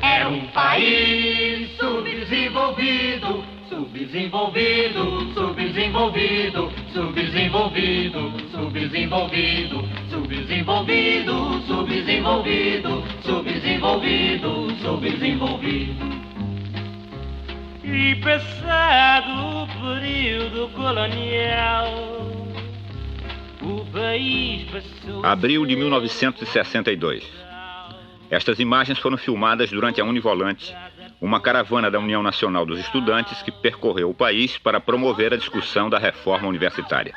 É um país subdesenvolvido, subdesenvolvido, subdesenvolvido, subdesenvolvido, subdesenvolvido, subdesenvolvido, subdesenvolvido, subdesenvolvido, subdesenvolvido. E passado o período colonial, o país passou... Abril de 1962. Estas imagens foram filmadas durante a Univolante, uma caravana da União Nacional dos Estudantes que percorreu o país para promover a discussão da reforma universitária.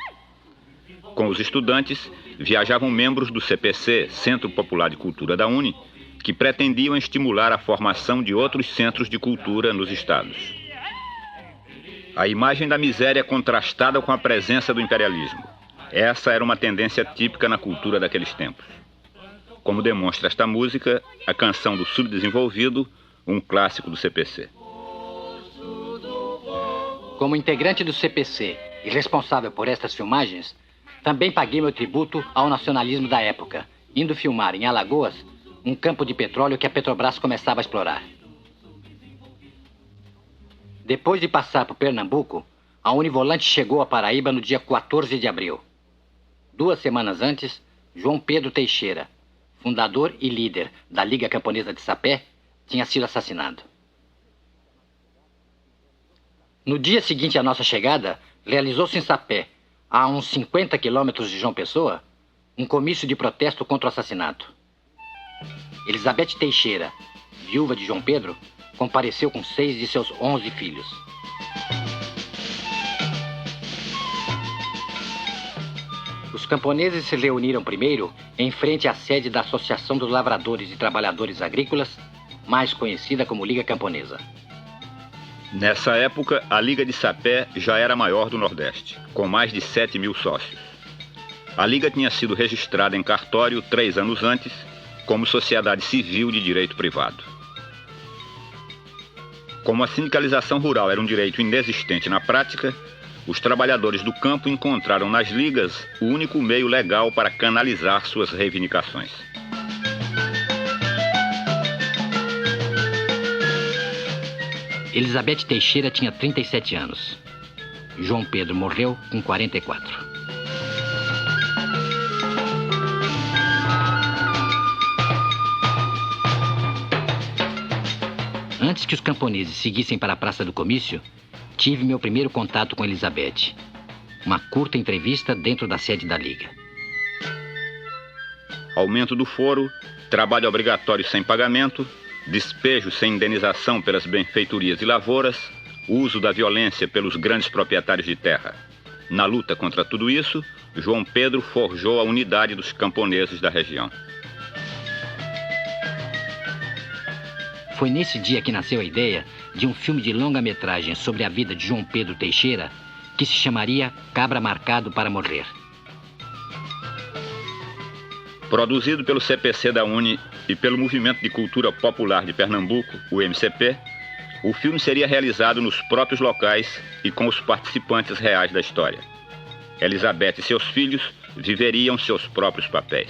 Com os estudantes, viajavam membros do CPC, Centro Popular de Cultura da UNE, que pretendiam estimular a formação de outros centros de cultura nos estados. A imagem da miséria contrastada com a presença do imperialismo. Essa era uma tendência típica na cultura daqueles tempos. Como demonstra esta música, a canção do subdesenvolvido, um clássico do CPC. Como integrante do CPC e responsável por estas filmagens, também paguei meu tributo ao nacionalismo da época, indo filmar em Alagoas um campo de petróleo que a Petrobras começava a explorar. Depois de passar por Pernambuco, a Univolante chegou a Paraíba no dia 14 de abril. 2 semanas antes, João Pedro Teixeira, fundador e líder da Liga Camponesa de Sapé, tinha sido assassinado. No dia seguinte à nossa chegada, realizou-se em Sapé, a uns 50 quilômetros de João Pessoa, um comício de protesto contra o assassinato. Elizabeth Teixeira, viúva de João Pedro, compareceu com 6 de seus 11 filhos. Os camponeses se reuniram primeiro em frente à sede da Associação dos Lavradores e Trabalhadores Agrícolas, mais conhecida como Liga Camponesa. Nessa época, a Liga de Sapé já era a maior do Nordeste, com mais de 7.000 sócios. A Liga tinha sido registrada em cartório 3 anos antes, como sociedade civil de direito privado. Como a sindicalização rural era um direito inexistente na prática, os trabalhadores do campo encontraram nas ligas o único meio legal para canalizar suas reivindicações. Elizabeth Teixeira tinha 37 anos. João Pedro morreu com 44. Antes que os camponeses seguissem para a Praça do Comício, tive meu primeiro contato com Elizabeth. Uma curta entrevista dentro da sede da Liga. Aumento do foro, trabalho obrigatório sem pagamento, despejo sem indenização pelas benfeitorias e lavouras, uso da violência pelos grandes proprietários de terra. Na luta contra tudo isso, João Pedro forjou a unidade dos camponeses da região. Foi nesse dia que nasceu a ideia de um filme de longa-metragem sobre a vida de João Pedro Teixeira, que se chamaria Cabra Marcado para Morrer. Produzido pelo CPC da UNE e pelo Movimento de Cultura Popular de Pernambuco, o MCP, o filme seria realizado nos próprios locais e com os participantes reais da história. Elizabeth e seus filhos viveriam seus próprios papéis.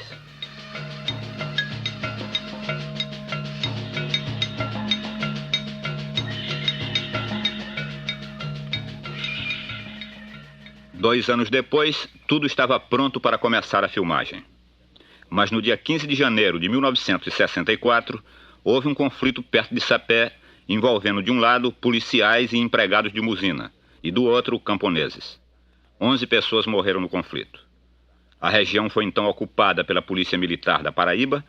Dois anos depois, tudo estava pronto para começar a filmagem. Mas no dia 15 de janeiro de 1964, houve um conflito perto de Sapé, envolvendo de um lado policiais e empregados de uma usina, e do outro camponeses. 11 pessoas morreram no conflito. A região foi então ocupada pela Polícia Militar da Paraíba,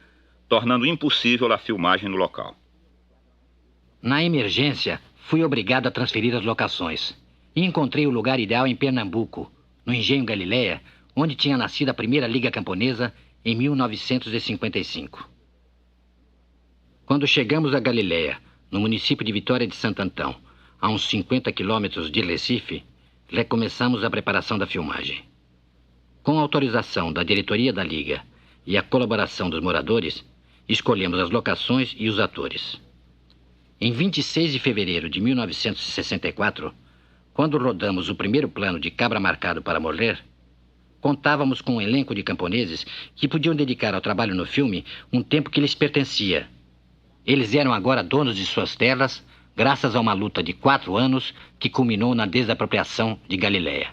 tornando impossível a filmagem no local. Na emergência, fui obrigado a transferir as locações. E encontrei o lugar ideal em Pernambuco, no Engenho Galileia, onde tinha nascido a primeira Liga Camponesa em 1955. Quando chegamos a Galileia, no município de Vitória de Santo Antão, a uns 50 quilômetros de Recife, recomeçamos a preparação da filmagem. Com a autorização da diretoria da Liga e a colaboração dos moradores, escolhemos as locações e os atores. Em 26 de fevereiro de 1964, quando rodamos o primeiro plano de Cabra Marcado para Morrer, contávamos com um elenco de camponeses que podiam dedicar ao trabalho no filme um tempo que lhes pertencia. Eles eram agora donos de suas terras, graças a uma luta de 4 anos que culminou na desapropriação de Galiléia.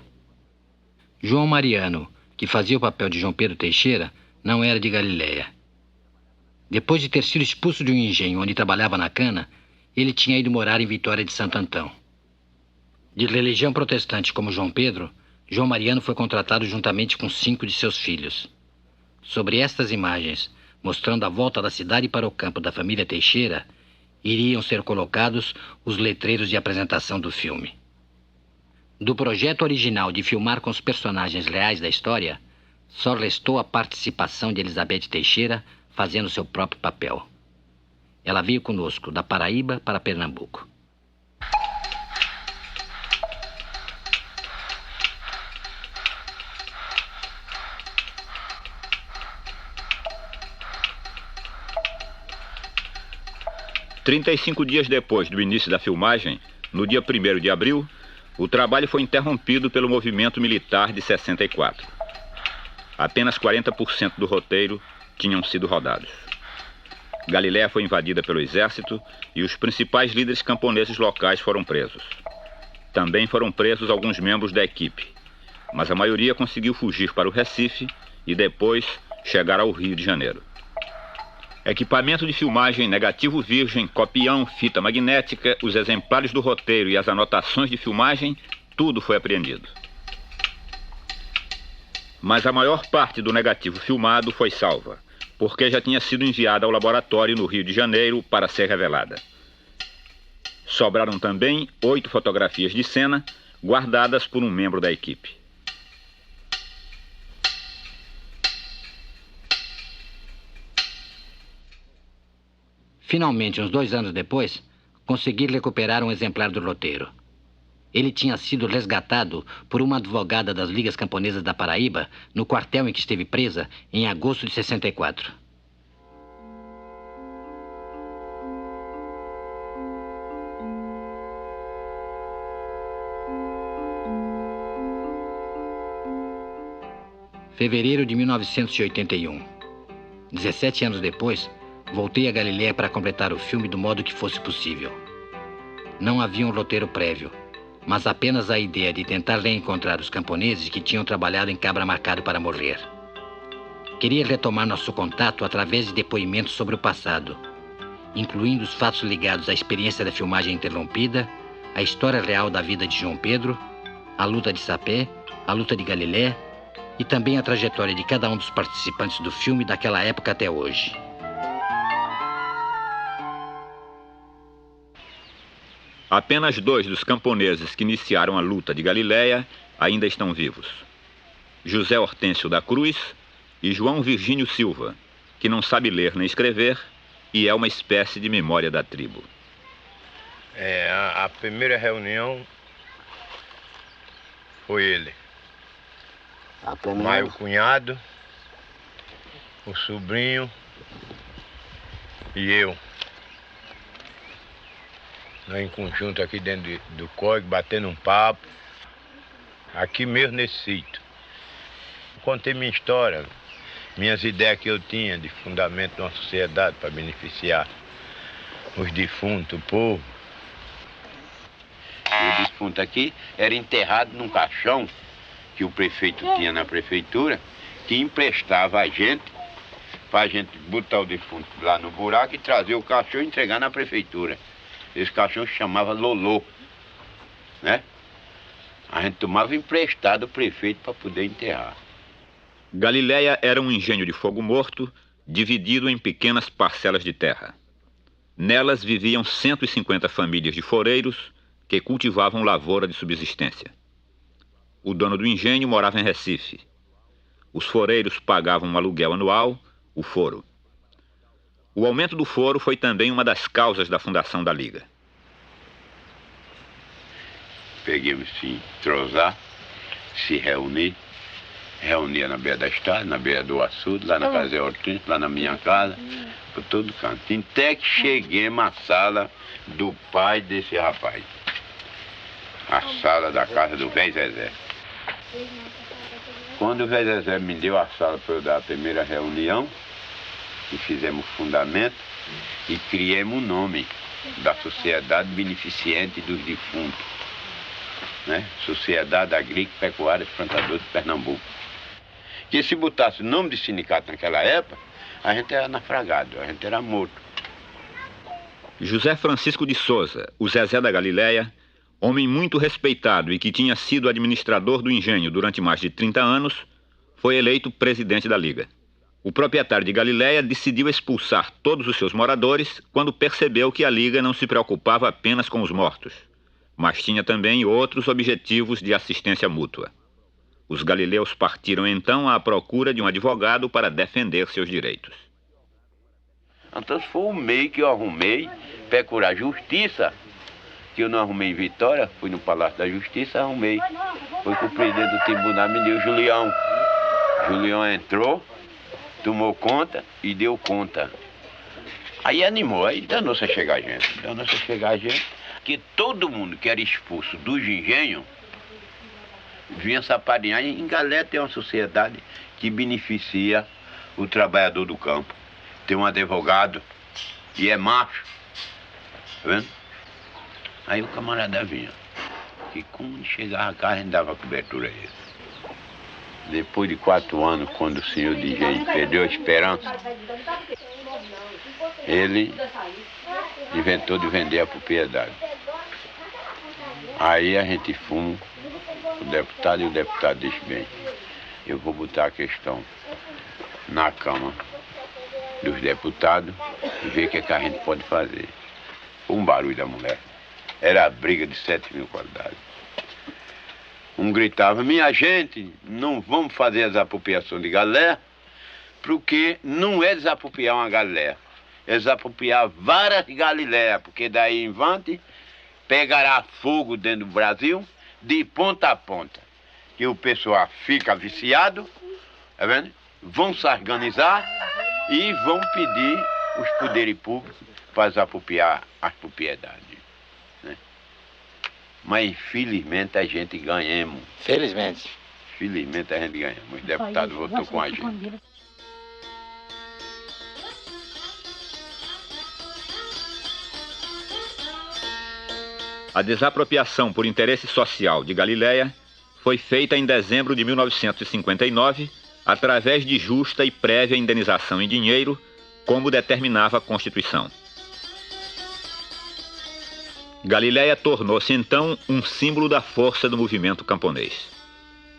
João Mariano, que fazia o papel de João Pedro Teixeira, não era de Galiléia. Depois de ter sido expulso de um engenho onde trabalhava na cana, ele tinha ido morar em Vitória de Santo Antão. De religião protestante como João Pedro, João Mariano foi contratado juntamente com 5 de seus filhos. Sobre estas imagens, mostrando a volta da cidade para o campo da família Teixeira, iriam ser colocados os letreiros de apresentação do filme. Do projeto original de filmar com os personagens reais da história, só restou a participação de Elizabeth Teixeira fazendo seu próprio papel. Ela veio conosco da Paraíba para Pernambuco. – 35 dias depois do início da filmagem, no dia 1º de abril, o trabalho foi interrompido pelo movimento militar de 64. Apenas 40% do roteiro tinham sido rodados. Galiléia foi invadida pelo exército e os principais líderes camponeses locais foram presos. Também foram presos alguns membros da equipe, mas a maioria conseguiu fugir para o Recife e depois chegar ao Rio de Janeiro. Equipamento de filmagem, negativo virgem, copião, fita magnética, os exemplares do roteiro e as anotações de filmagem, tudo foi apreendido. Mas a maior parte do negativo filmado foi salva, porque já tinha sido enviada ao laboratório no Rio de Janeiro para ser revelada. Sobraram também 8 fotografias de cena, guardadas por um membro da equipe. Finalmente, uns 2 anos depois, consegui recuperar um exemplar do roteiro. Ele tinha sido resgatado por uma advogada das Ligas Camponesas da Paraíba no quartel em que esteve presa em agosto de 64. Fevereiro de 1981. 17 anos depois, voltei a Galiléia para completar o filme do modo que fosse possível. Não havia um roteiro prévio, mas apenas a ideia de tentar reencontrar os camponeses que tinham trabalhado em Cabra Marcado para morrer. Queria retomar nosso contato através de depoimentos sobre o passado, incluindo os fatos ligados à experiência da filmagem interrompida, a história real da vida de João Pedro, a luta de Sapé, a luta de Galiléia e também a trajetória de cada um dos participantes do filme daquela época até hoje. Apenas 2 dos camponeses que iniciaram a luta de Galiléia ainda estão vivos. José Hortêncio da Cruz e João Virgínio Silva, que não sabe ler nem escrever e é uma espécie de memória da tribo. A primeira reunião foi ele. Mais o cunhado, o sobrinho e eu. Nós em conjunto aqui dentro do córrego, batendo um papo, aqui mesmo nesse sítio. Contei minha história, minhas ideias que eu tinha de fundamento de uma sociedade para beneficiar os defuntos, o povo. O defunto aqui era enterrado num caixão que o prefeito tinha na prefeitura, que emprestava a gente, para a gente botar o defunto lá no buraco e trazer o caixão e entregar na prefeitura. Esse caixão se chamava Lolô, né? A gente tomava emprestado o prefeito para poder enterrar. Galiléia era um engenho de fogo morto, dividido em pequenas parcelas de terra. Nelas viviam 150 famílias de foreiros que cultivavam lavoura de subsistência. O dono do engenho morava em Recife. Os foreiros pagavam um aluguel anual, o foro. O aumento do foro foi também uma das causas da fundação da Liga. Peguemos se entrosar, se reunir, reunia na beira da estrada, na beira do açude, lá na casa de Hortêncio, lá na minha casa, por todo canto. Até que cheguemos à sala do pai desse rapaz. A sala da casa do velho Zezé. Quando o velho Zezé me deu a sala para eu dar a primeira reunião, e fizemos fundamento e criamos o nome da Sociedade Beneficente dos Defuntos, né? Sociedade Agrícola Pecuária de Plantadores de Pernambuco. Que se botasse o nome de sindicato naquela época, a gente era naufragado, a gente era morto. José Francisco de Souza, o Zezé da Galileia, homem muito respeitado e que tinha sido administrador do engenho durante mais de 30 anos, foi eleito presidente da Liga. O proprietário de Galileia decidiu expulsar todos os seus moradores quando percebeu que a Liga não se preocupava apenas com os mortos, mas tinha também outros objetivos de assistência mútua. Os galileus partiram então à procura de um advogado para defender seus direitos. Então foi o meio que eu arrumei para procurar justiça, que eu não arrumei em Vitória, fui no Palácio da Justiça, arrumei. Foi com o presidente do tribunal, me deu Julião. Julião entrou, tomou conta e deu conta. Aí animou, aí danou-se a chegar gente. Que todo mundo que era expulso dos engenhos vinha se aparelhar. Em Galé tem uma sociedade que beneficia o trabalhador do campo. Tem um advogado e é macho, tá vendo? Aí o camarada vinha. E quando chegava cá, a gente dava cobertura a ele. Depois de 4 anos, quando o senhor de engenho perdeu a esperança, ele inventou de vender a propriedade. Aí a gente fuma o deputado e o deputado disse, bem, eu vou botar a questão na Câmara dos Deputados e ver o que a gente pode fazer. Um barulho da mulher. Era a briga de 7.000 qualidades. Um gritava, minha gente, não vamos fazer a desapropriação de Galé, porque não é desapropriar uma Galé, é desapropriar várias Galileias, porque daí em diante pegará fogo dentro do Brasil, de ponta a ponta. Que o pessoal fica viciado, tá vendo? Vão se organizar e vão pedir os poderes públicos para desapropriar as propriedades. Né? Mas infelizmente a gente ganhamos. Felizmente. Felizmente a gente ganhamos. Os deputados votou com a gente. A desapropriação por interesse social de Galileia foi feita em dezembro de 1959, através de justa e prévia indenização em dinheiro, como determinava a Constituição. Galileia tornou-se então um símbolo da força do movimento camponês.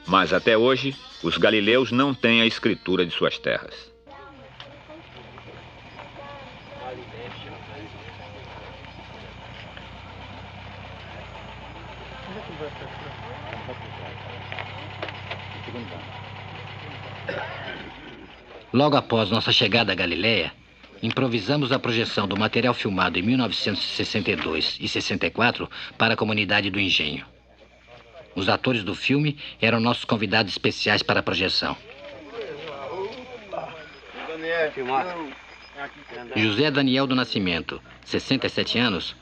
Mas até hoje, os galileus não têm a escritura de suas terras. Logo após nossa chegada a Galileia, improvisamos a projeção do material filmado em 1962 e 64 para a comunidade do Engenho. Os atores do filme eram nossos convidados especiais para a projeção. José Daniel do Nascimento, 67 anos,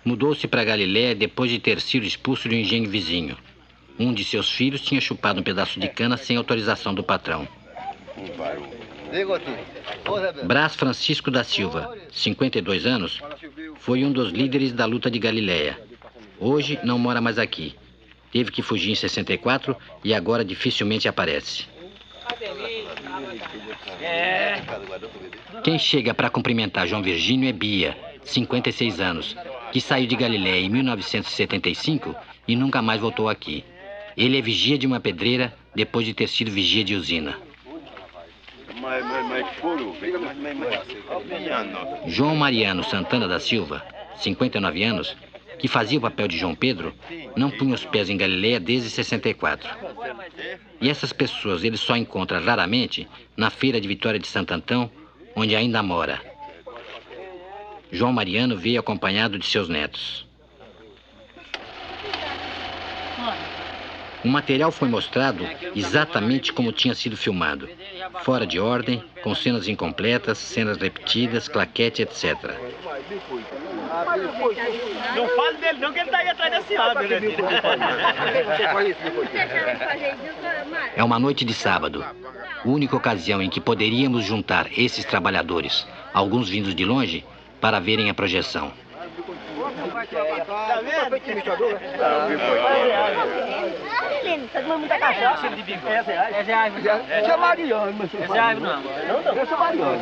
mudou-se para Galileia depois de ter sido expulso de um engenho vizinho. Um de seus filhos tinha chupado um pedaço de cana sem autorização do patrão. Brás Francisco da Silva, 52 anos, foi um dos líderes da luta de Galileia. Hoje não mora mais aqui. Teve que fugir em 64 e agora dificilmente aparece. Quem chega para cumprimentar João Virgínio é Bia, 56 anos, que saiu de Galileia em 1975 e nunca mais voltou aqui. Ele é vigia de uma pedreira depois de ter sido vigia de usina. João Mariano Santana da Silva, 59 anos, que fazia o papel de João Pedro, não punha os pés em Galileia desde 64. E essas pessoas ele só encontra raramente na feira de Vitória de Santo Antão, onde ainda mora. João Mariano veio acompanhado de seus netos. O material foi mostrado exatamente como tinha sido filmado. Fora de ordem, com cenas incompletas, cenas repetidas, claquete, etc. Não fale dele não, que ele tá aí atrás desse homem, né, filho? É uma noite de sábado. Única ocasião em que poderíamos juntar esses trabalhadores, alguns vindos de longe, para verem a projeção. Tá vendo? Tá tomando muita cachaça de bico. Esse é Mariano. Esse é não. Não, eu sou Mariano.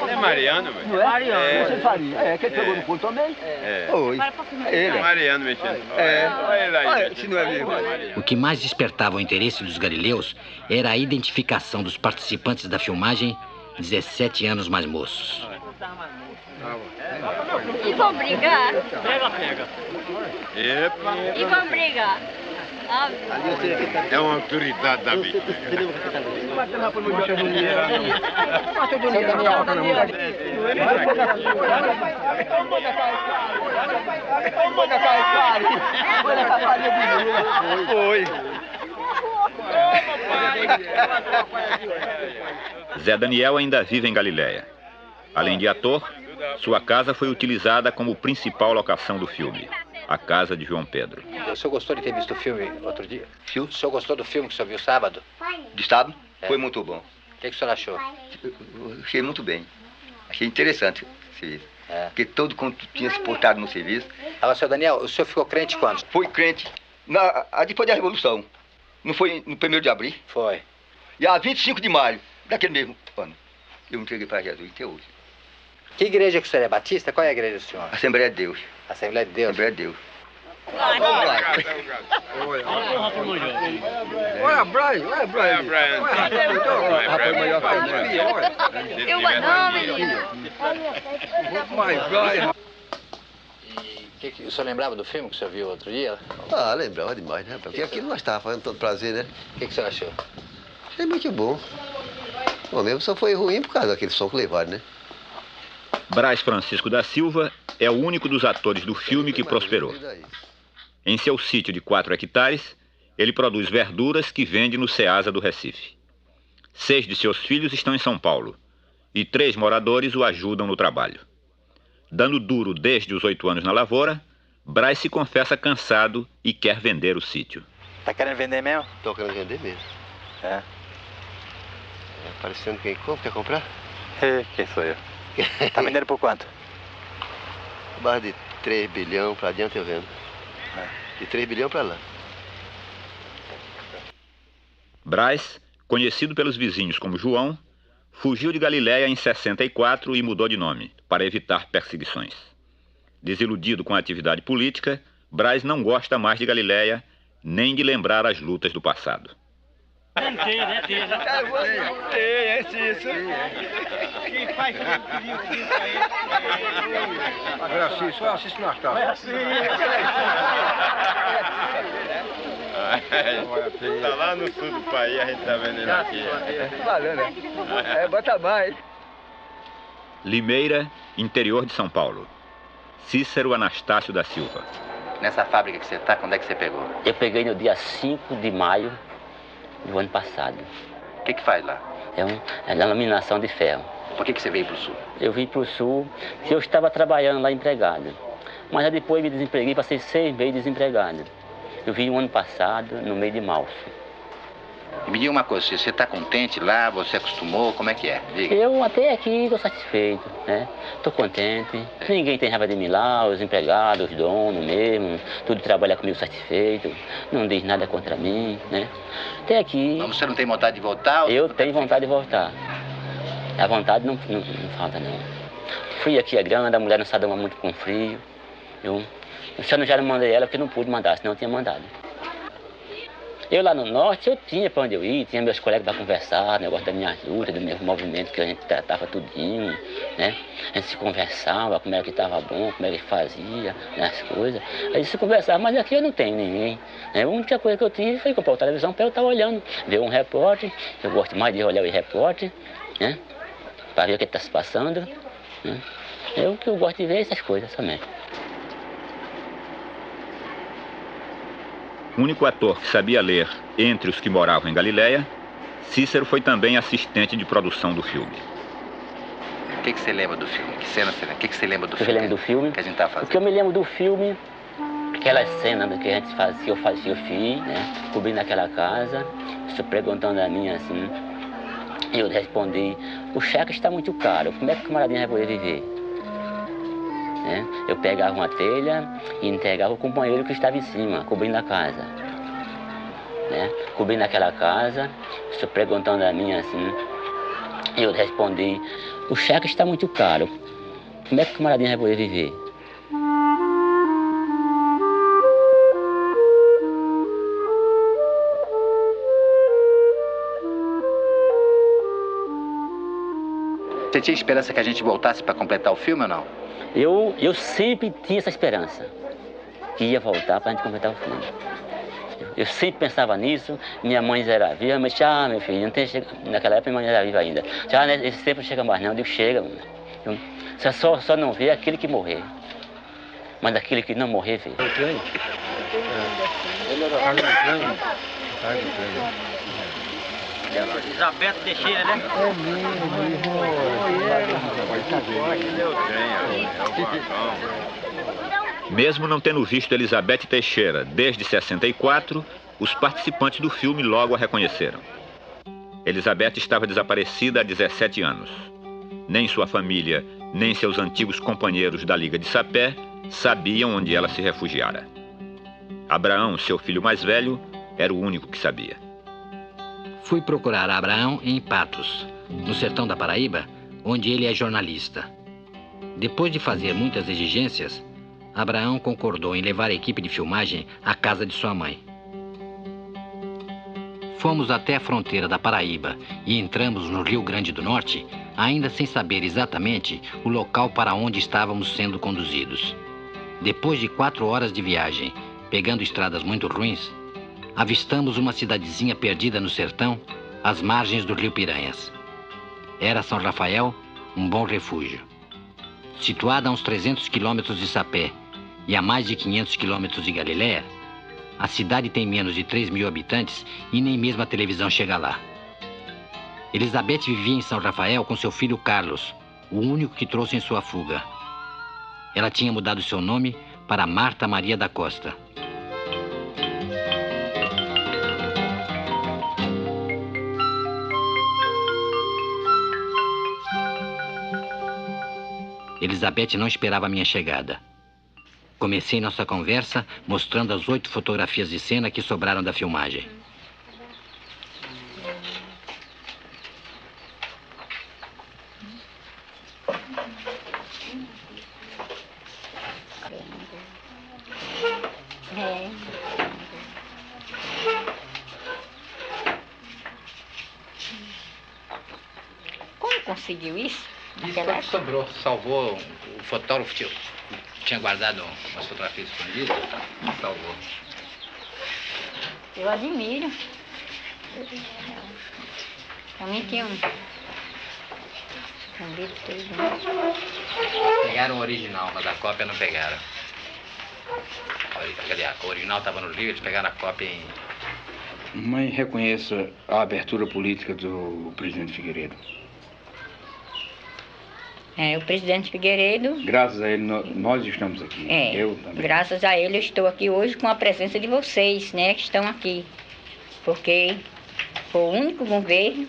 É Mariano, velho? Não é Mariano, você faria. É, que ele pegou no fundo também? É. Oi. É Mariano mexendo. Olha ele aí. Se não é mesmo. O que mais despertava o interesse dos galileus era a identificação dos participantes da filmagem 17 anos mais moços. E vão brigar? Pega. Epa. E vão brigar? É uma autoridade da vida. Foi. Zé Daniel ainda vive em Galiléia. Além de ator, sua casa foi utilizada como principal locação do filme, a casa de João Pedro. O senhor gostou de ter visto o filme outro dia? O senhor gostou do filme que o senhor viu sábado? De sábado? É. Foi muito bom. O que o senhor achou? Eu achei muito bem. Achei interessante o serviço. É. Porque todo quanto tinha se portado no serviço. Agora, senhor Daniel, o senhor ficou crente quando? Foi crente depois da Revolução. Não foi no 1º de abril? Foi. E a 25 de maio daquele mesmo ano. Eu me entreguei para Jesus até hoje. Que igreja que o senhor é? Batista? Qual é a igreja do senhor? Assembleia de Deus. Assembleia de Deus. Assembleia de Deus. Olha, Brian. Rapaz maior Eu não, menino. E o senhor lembrava do filme que o senhor viu outro dia? Ah, lembrava demais, né? Porque aquilo nós estávamos fazendo todo prazer, né? O que o senhor achou? Achei muito bom. Bom, mesmo só foi ruim por causa daquele som que levaram, né? Brás Francisco da Silva é o único dos atores do filme que prosperou. Em seu sítio de 4 hectares, ele produz verduras que vende no Ceasa do Recife. 6 de seus filhos estão em São Paulo e 3 moradores o ajudam no trabalho. Dando duro desde os 8 anos na lavoura, Brás se confessa cansado e quer vender o sítio. Tá querendo vender mesmo? Tô querendo vender mesmo. É. Parecendo quem compra, quer comprar? Quem sou eu? Tá vendendo por quanto? Base de 3 bilhões pra adiante eu vendo. De 3 bilhões pra lá. Brás, conhecido pelos vizinhos como João, fugiu de Galiléia em 64 e mudou de nome, para evitar perseguições. Desiludido com a atividade política, Brás não gosta mais de Galiléia, nem de lembrar as lutas do passado. Só assiste na casa. Tá lá no sul do país, a gente tá vendo ele aqui. Valeu, né? Bota mais. Limeira, interior de São Paulo. Cícero Anastácio da Silva. Nessa fábrica que você tá, quando é que você pegou? Eu peguei no dia 5 de maio do ano passado. O que faz lá? É laminação de ferro. Por que você veio pro sul? Eu vim para o sul, eu estava trabalhando lá empregado. Mas aí depois me desempreguei, passei 6 meses desempregado. Eu vim no ano passado, no mês de março. E me diga uma coisa, você está contente lá, você acostumou, como é que é? Diga. Eu até aqui estou satisfeito, né? Estou contente. Ninguém tem raiva de mim lá, os empregados, os donos mesmo, tudo trabalha comigo satisfeito, não diz nada contra mim, né? Até aqui... Mas você não tem vontade de voltar? Eu tenho vontade de voltar. A vontade não falta, não. O frio aqui é grande, a mulher não sabe dar muito com frio. Eu só já não mandei ela porque não pude mandar, senão eu tinha mandado. Eu lá no norte, eu tinha para onde eu ir, tinha meus colegas para conversar, negócio da minha luta, do meu movimento que a gente tratava tudinho, né? A gente se conversava, como era que estava bom, como era que fazia, né, as coisas. A gente se conversava, mas aqui eu não tenho ninguém. Né? A única coisa que eu tive foi comprar a televisão para eu estar olhando, ver um repórter, eu gosto mais de olhar o repórter, né? Para ver o que está se passando. Né? O que eu gosto de ver essas coisas somente. Único ator que sabia ler entre os que moravam em Galiléia, Cícero foi também assistente de produção do filme. O que você lembra do filme? Que cena você lembra? O que você lembra do filme? Eu lembro do filme. Que a gente tá fazendo? O que eu me lembro do filme, aquela cena que a gente fazia, eu fiz, né? Cobrindo aquela casa, você perguntando a mim assim, eu respondi, o cheque está muito caro, como é que o camaradinho vai poder viver? Né? Eu pegava uma telha e entregava o companheiro que estava em cima, cobrindo a casa. Né? Cobrindo aquela casa, você perguntando a mim assim, eu respondi, o cheque está muito caro, como é que o camaradinho vai poder viver? Você tinha esperança que a gente voltasse para completar o filme ou não? Eu sempre tinha essa esperança, que ia voltar para a gente completar o filme. Eu sempre pensava nisso, minha mãe já era viva, mas meu filho, não tem naquela época minha mãe era viva ainda. Esse tempo não chega mais não, eu digo, chega. Você só não vê aquele que morrer, mas aquele que não morrer, vê. Elizabeth Teixeira, né? Mesmo não tendo visto Elizabeth Teixeira desde 64, os participantes do filme logo a reconheceram. Elizabeth estava desaparecida há 17 anos. Nem sua família, nem seus antigos companheiros da Liga de Sapé sabiam onde ela se refugiara. Abraão, seu filho mais velho, era o único que sabia. Fui procurar Abraão em Patos, no sertão da Paraíba, onde ele é jornalista. Depois de fazer muitas exigências, Abraão concordou em levar a equipe de filmagem à casa de sua mãe. Fomos até a fronteira da Paraíba e entramos no Rio Grande do Norte, ainda sem saber exatamente o local para onde estávamos sendo conduzidos. Depois de 4 horas de viagem, pegando estradas muito ruins, avistamos uma cidadezinha perdida no sertão, às margens do rio Piranhas. Era São Rafael, um bom refúgio. Situada a uns 300 quilômetros de Sapé e a mais de 500 quilômetros de Galiléia, a cidade tem menos de 3.000 habitantes e nem mesmo a televisão chega lá. Elizabeth vivia em São Rafael com seu filho Carlos, o único que trouxe em sua fuga. Ela tinha mudado seu nome para Marta Maria da Costa. Elizabeth não esperava a minha chegada. Comecei nossa conversa mostrando as 8 fotografias de cena que sobraram da filmagem. Como conseguiu isso? Isso sobrou, salvou. O fotógrafo tinha guardado umas fotografias escondidas, salvou. Eu admiro. Também tinha um livro todo. Pegaram o original, mas a cópia não pegaram. O original estava no livro, eles pegaram a cópia em... Mãe, reconheça a abertura política do presidente Figueiredo. O presidente Figueiredo... Graças a ele, nós estamos aqui. Eu também. Graças a ele, eu estou aqui hoje com a presença de vocês, né, que estão aqui. Porque foi o único governo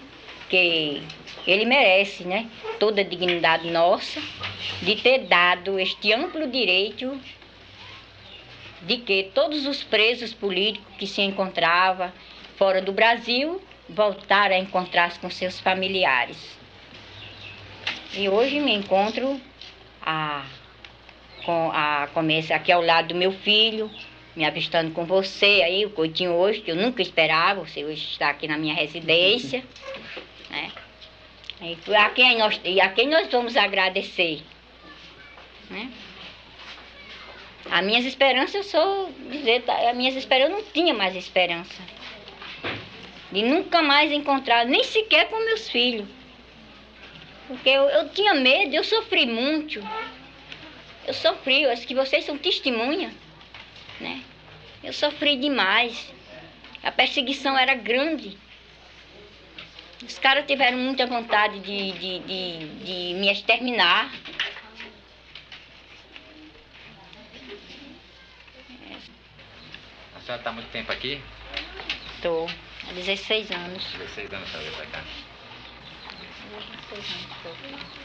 que ele merece, né, toda a dignidade nossa de ter dado este amplo direito de que todos os presos políticos que se encontravam fora do Brasil voltaram a encontrar-se com seus familiares. E hoje me encontro começa aqui ao lado do meu filho, me avistando com você aí, o Coitinho hoje, que eu nunca esperava, você hoje está aqui na minha residência, né? E a quem nós vamos agradecer, né? As minhas esperanças, eu não tinha mais esperança de nunca mais encontrar, nem sequer com meus filhos. Porque eu tinha medo, eu sofri muito. Eu sofri, eu acho que vocês são testemunha, né? Eu sofri demais. A perseguição era grande. Os caras tiveram muita vontade de me exterminar. A senhora está há muito tempo aqui? Estou. Há 16 anos. 16 anos que veio para cá.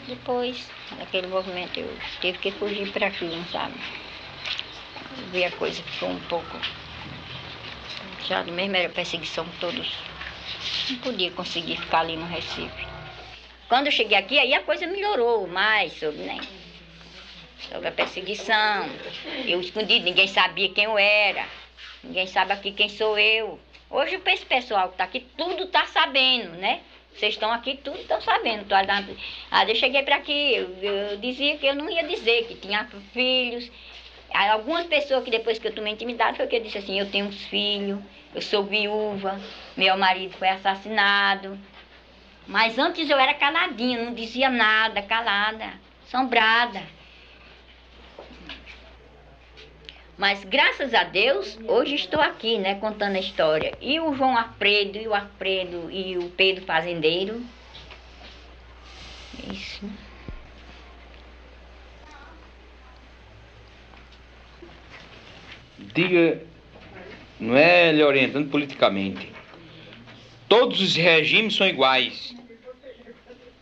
Depois, daquele movimento, eu tive que fugir para aqui, não sabe? Vi a coisa ficou um pouco... Já mesmo era perseguição todos. Não podia conseguir ficar ali no Recife. Quando eu cheguei aqui, aí a coisa melhorou mais sobre, né? Sobre a perseguição. Eu escondido, ninguém sabia quem eu era. Ninguém sabe aqui quem sou eu. Hoje esse pessoal que está aqui, tudo está sabendo, né? Vocês estão aqui, tudo estão sabendo. Eu cheguei para aqui, eu dizia que eu não ia dizer, que tinha filhos. Aí, algumas pessoas que depois que eu tomei intimidade, foi que eu disse assim, eu tenho uns filhos, eu sou viúva, meu marido foi assassinado. Mas antes eu era caladinha, não dizia nada, calada, assombrada. Mas graças a Deus, hoje estou aqui, né, contando a história. E o João Alfredo, e o Pedro Fazendeiro. Isso. Diga, não é lhe orientando politicamente. Todos os regimes são iguais,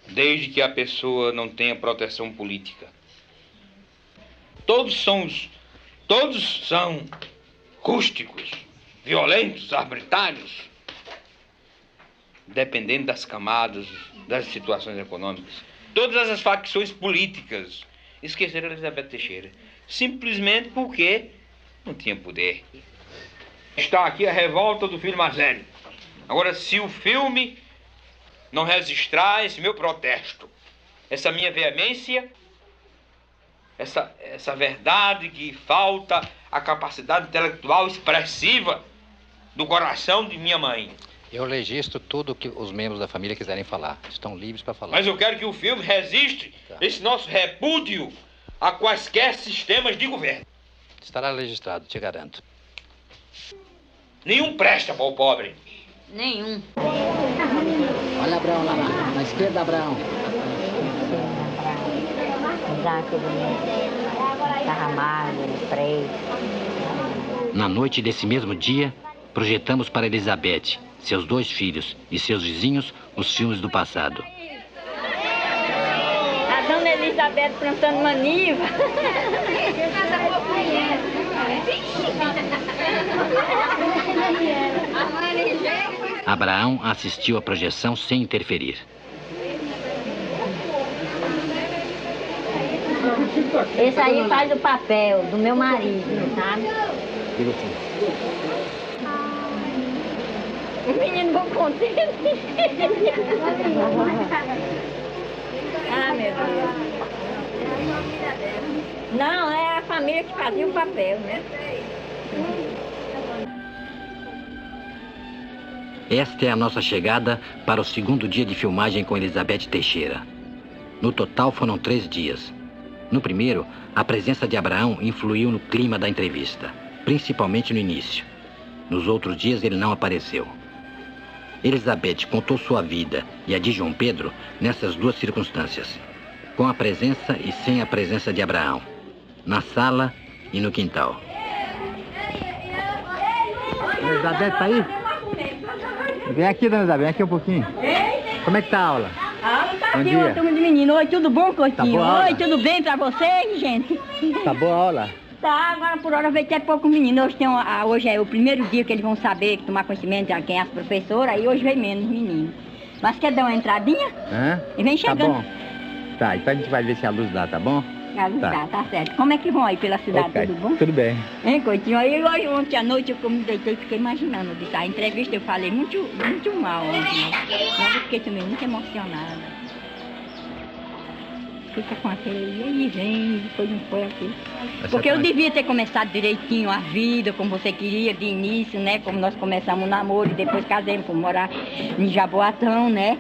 desde que a pessoa não tenha proteção política. Todos são rústicos, violentos, arbitrários, dependendo das camadas, das situações econômicas. Todas as facções políticas esqueceram Elizabeth Teixeira, simplesmente porque não tinha poder. Está aqui a revolta do filho mais velho. Agora, se o filme não registrar esse meu protesto, essa minha veemência, essa verdade que falta a capacidade intelectual expressiva do coração de minha mãe. Eu registro tudo o que os membros da família quiserem falar. Estão livres para falar. Mas eu quero que o filme registre esse nosso repúdio a quaisquer sistemas de governo. Estará registrado, te garanto. Nenhum presta para o pobre. Nenhum. Olha Abraão lá, na esquerda, Abraão. Na noite desse mesmo dia, projetamos para Elizabeth, seus 2 filhos e seus vizinhos os filmes do passado. A dona Elizabeth plantando maniva. Abraão assistiu à projeção sem interferir. Esse aí faz o papel do meu marido, sabe? O menino bom contente. Ah, meu Deus. Não, é a família que fazia o papel, né? Esta é a nossa chegada para o segundo dia de filmagem com Elizabeth Teixeira. No total foram 3 dias. No primeiro, a presença de Abraão influiu no clima da entrevista, principalmente no início. Nos outros dias ele não apareceu. Elizabeth contou sua vida e a de João Pedro nessas 2 circunstâncias, com a presença e sem a presença de Abraão, na sala e no quintal. Elizabeth, tá aí? Vem aqui, dona Isabel, vem aqui um pouquinho. Como é que tá a aula? A aula tá Bom aqui, dia. uma turma de menino. Oi, tudo bom, Coutinho? Tá boa a aula? Oi, tudo bem pra vocês, gente? Tá boa a aula? Tá, agora por hora veio até pouco menino. Hoje é o primeiro dia que eles vão saber, tomar conhecimento de quem é as professoras, aí hoje vem menos menino. Mas quer dar uma entradinha? Hã? E vem chegando. Tá bom. Tá, então a gente vai ver se a luz dá, tá bom? A luz dá, tá certo. Como é que vão aí pela cidade, Ok, tudo bom? tudo bem. Hein, Coutinho? Aí hoje, ontem à noite, eu me deitei e fiquei imaginando. Eu disse, a entrevista eu falei muito mal ontem, mas eu fiquei também muito emocionada. Fica com aquele e vem, depois não foi aquilo. Porque eu devia ter começado direitinho a vida, como você queria, de início, né? Como nós começamos o namoro e depois casamos, fomos morar em Jaboatão, né?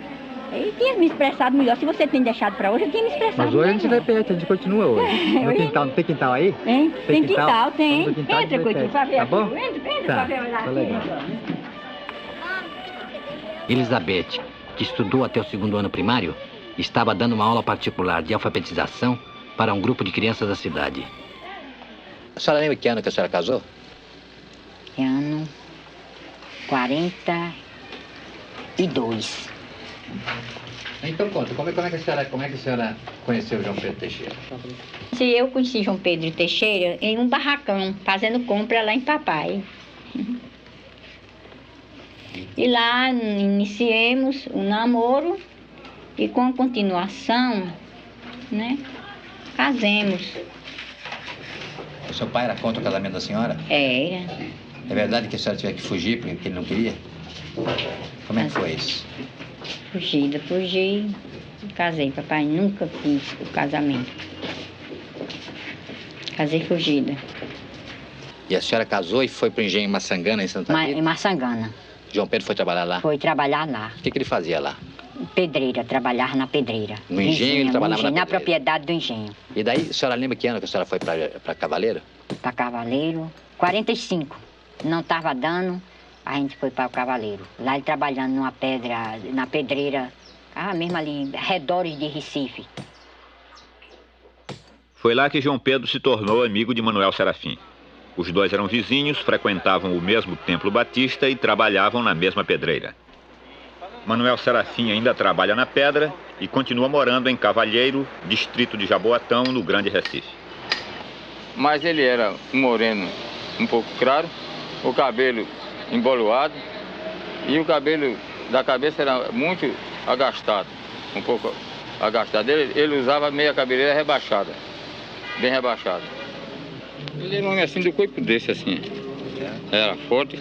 Eu tinha me expressado melhor. Se você tem deixado para hoje, eu tinha me expressado Mas hoje a gente melhor. repete, a gente continua hoje. No quintal, não tem quintal aí? Hein? Tem quintal, tem. No quintal a gente Entra, Coutinho, repete. pra ver Tá aqui. bom? Entra Tá, pra ver olhar tá aqui. legal. Elizabeth, que estudou até o 2º ano primário, estava dando uma aula particular de alfabetização para um grupo de crianças da cidade. A senhora lembra que ano que a senhora casou? Ano 42. Então conta, como é que a senhora conheceu o João Pedro Teixeira? Eu conheci João Pedro Teixeira em um barracão, fazendo compra lá em Papai. E lá iniciemos o namoro e com a continuação, né, casemos. O seu pai era contra o casamento da senhora? Era. É verdade que a senhora tiver que fugir porque ele não queria? Como é que foi isso? Fugi. Casei, papai nunca quis o casamento. Casei fugida. E a senhora casou e foi para o engenho Maçangana, em Santa Rita? Em Maçangana. João Pedro foi trabalhar lá? Foi trabalhar lá. O que ele fazia lá? Pedreira, trabalhar na pedreira. No engenho ele trabalhava na pedreira? Na propriedade do engenho. E daí, a senhora lembra que ano que a senhora foi para Cavaleiro? Para Cavaleiro, 45. Não estava dando, a gente foi para o Cavaleiro. Lá ele trabalhando numa pedra, na pedreira, mesmo ali, arredores de Recife. Foi lá que João Pedro se tornou amigo de Manuel Serafim. Os dois eram vizinhos, frequentavam o mesmo templo batista e trabalhavam na mesma pedreira. Manuel Serafim ainda trabalha na pedra e continua morando em Cavalheiro, distrito de Jaboatão, no Grande Recife. Mas ele era um moreno um pouco claro, o cabelo emboloado e o cabelo da cabeça era muito agastado, um pouco agastado. Ele usava meia cabeleira rebaixada, bem rebaixada. Ele era um homem assim do corpo desse assim, era forte.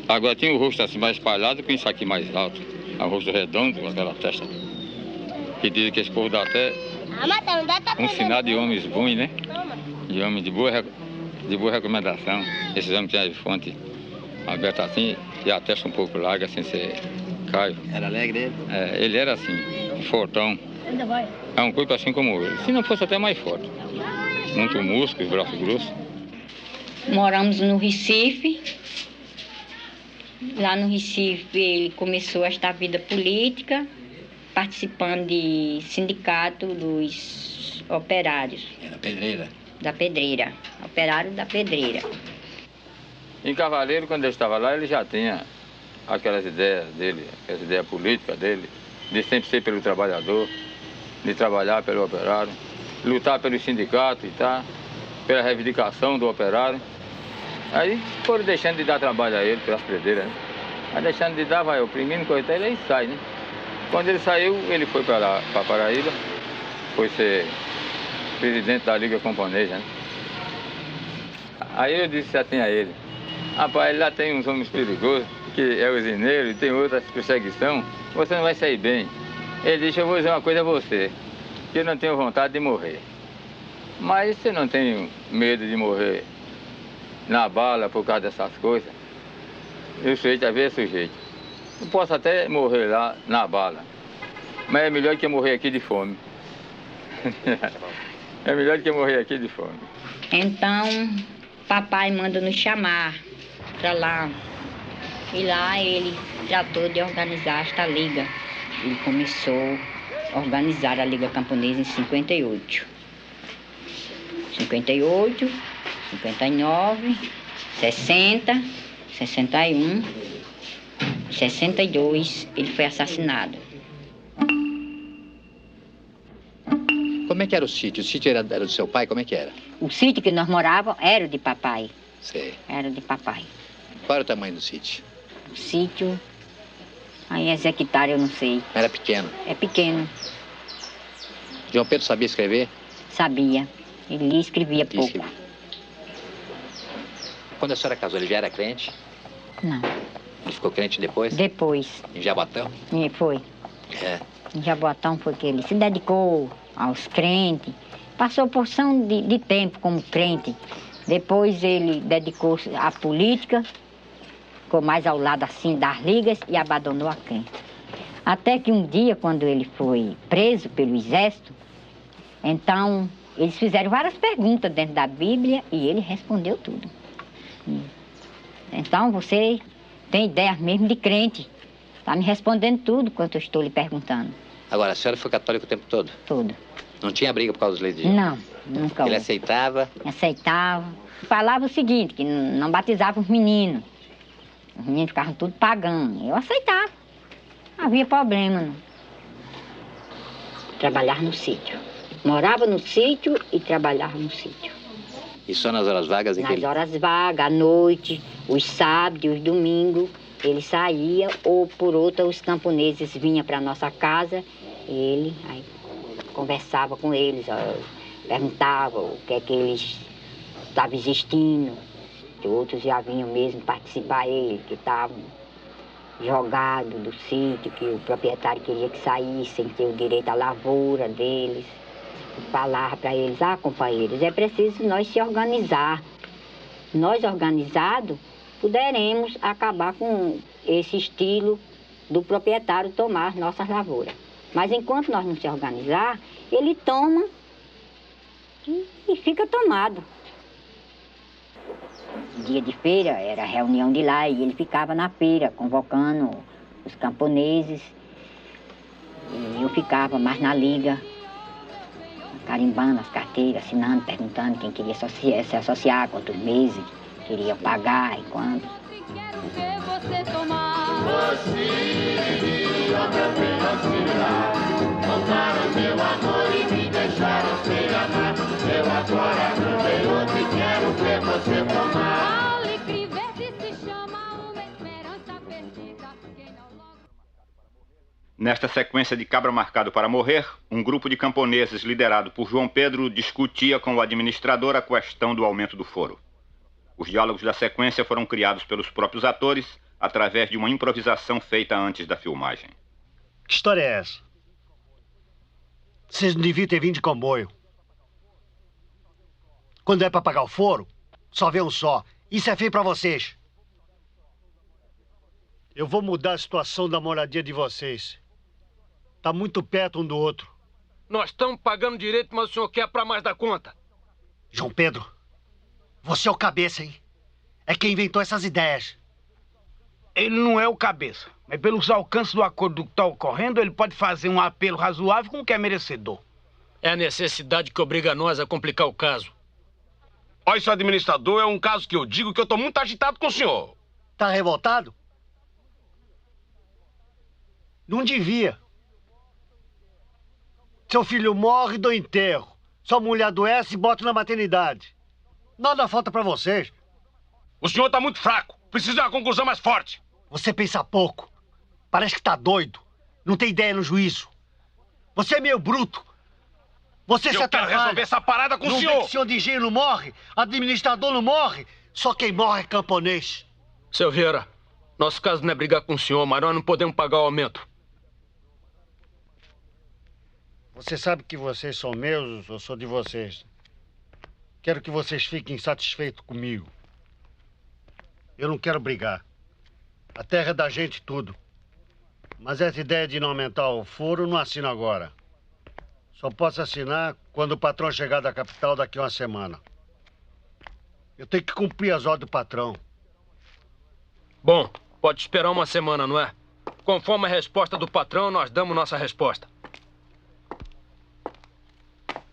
Agora tinha o rosto assim mais espalhado com isso aqui mais alto, o rosto redondo, com aquela testa. Que dizem que esse povo dá até um sinal de homens bons, né? De homens de boa recomendação. Esses homens têm as fontes abertas assim e a testa um pouco larga, assim, você cai. Era alegre ele? É, ele era assim, fortão. É um corpo assim como ele. Se não fosse até mais forte. Muito músculo, braço grosso. Moramos no Recife. Lá no Recife ele começou esta vida política, participando de sindicato dos operários. Da pedreira? Da pedreira, operário da pedreira. Em Cavaleiro, quando ele estava lá, ele já tinha aquelas ideias dele, aquelas ideias políticas dele, de sempre ser pelo trabalhador, de trabalhar pelo operário, lutar pelo sindicato e tal, pela reivindicação do operário. Aí foram deixando de dar trabalho a ele, pelas pedreiras, né? Aí deixando de dar, vai oprimindo, coitado, ele sai, né? Quando ele saiu, ele foi para lá, para Paraíba, foi ser presidente da Liga Camponesa, né? Aí eu disse assim a ele, rapaz, lá tem uns homens perigosos, que é usineiro, e tem outras perseguição, você não vai sair bem. Ele disse, eu vou dizer uma coisa a você, que eu não tenho vontade de morrer. Mas você não tem medo de morrer na bala por causa dessas coisas? E o sujeito, às vezes, é sujeito. Eu posso até morrer lá na bala, mas é melhor que eu morrer aqui de fome. É melhor que eu morrer aqui de fome. Então, papai manda nos chamar para lá. E lá ele tratou de organizar esta liga. Ele começou a organizar a Liga Camponesa em 58. 58, 59, 60, 61, 62, ele foi assassinado. Como é que era o sítio? O sítio era do seu pai? Como é que era? O sítio que nós morávamos era de papai. Sei. Era de papai. Qual era o tamanho do sítio? O sítio, aí as hectares eu não sei. Era pequeno? É pequeno. João Pedro sabia escrever? Sabia. Ele escrevia pouco. Quando a senhora casou, ele já era crente? Não. Ele ficou crente depois? Depois. Em Jaboatão? Foi. É. Em Jaboatão foi que ele se dedicou aos crentes. Passou porção de tempo como crente. Depois ele dedicou-se à política, ficou mais ao lado assim das ligas e abandonou a crença. Até que um dia, quando ele foi preso pelo exército, então eles fizeram várias perguntas dentro da Bíblia e ele respondeu tudo. Então você tem ideia mesmo de crente. Está me respondendo tudo quanto eu estou lhe perguntando. Agora, a senhora foi católica o tempo todo? Tudo. Não tinha briga por causa dos leis de Deus? Não, nunca Ele houve. aceitava? Aceitava. Falava o seguinte, que não batizava os meninos. Os meninos ficavam tudo pagando. Eu aceitava. Não havia problema, não. Trabalhava no sítio. Morava no sítio e trabalhava no sítio. E só nas horas vagas? Nas horas vagas, à noite, os sábados e os domingos, ele saía, ou por outra, os camponeses vinham para nossa casa, ele aí conversava com eles, perguntava o que é que eles estavam existindo. Outros já vinham mesmo participar ele, que estavam jogados do sítio, que o proprietário queria que saísse sem ter o direito à lavoura deles. Falava para eles, companheiros, é preciso nós se organizar. Nós organizados poderemos acabar com esse estilo do proprietário tomar nossas lavouras. Mas enquanto nós não se organizar, ele toma e fica tomado. Dia de feira, era a reunião de lá e ele ficava na feira convocando os camponeses. E eu ficava mais na liga, carimbando as carteiras, assinando, perguntando quem queria se associar, quantos meses queriam pagar e quanto. Nesta sequência de Cabra Marcado para Morrer, um grupo de camponeses liderado por João Pedro discutia com o administrador a questão do aumento do foro. Os diálogos da sequência foram criados pelos próprios atores através de uma improvisação feita antes da filmagem. Que história é essa? Vocês não deviam ter vindo de comboio. Quando é para pagar o foro, só vê um só. Isso é feio para vocês. Eu vou mudar a situação da moradia de vocês. Tá muito perto um do outro. Nós estamos pagando direito, mas o senhor quer para mais da conta. João Pedro, você é o cabeça, hein? É quem inventou essas ideias. Ele não é o cabeça, mas pelos alcances do acordo que está ocorrendo, ele pode fazer um apelo razoável com o que é merecedor. É a necessidade que obriga nós a complicar o caso. Olha, seu administrador, é um caso que eu digo que eu estou muito agitado com o senhor. Tá revoltado? Não devia. Seu filho morre do enterro. Sua mulher adoece e bota na maternidade. Nada falta pra vocês. O senhor tá muito fraco. Precisa de uma conclusão mais forte. Você pensa pouco. Parece que tá doido. Não tem ideia no juízo. Você é meio bruto. Você se atrapalha. Eu quero resolver essa parada com o senhor. Não vê que o senhor de engenho não morre, administrador não morre. Só quem morre é camponês. Seu Vieira, nosso caso não é brigar com o senhor, mas nós não podemos pagar o aumento. Você sabe que vocês são meus, eu sou de vocês. Quero que vocês fiquem satisfeitos comigo. Eu não quero brigar. A terra é da gente tudo. Mas essa ideia de não aumentar o foro não assino agora. Só posso assinar quando o patrão chegar da capital daqui a uma semana. Eu tenho que cumprir as ordens do patrão. Bom, pode esperar uma semana, não é? Conforme a resposta do patrão, nós damos nossa resposta.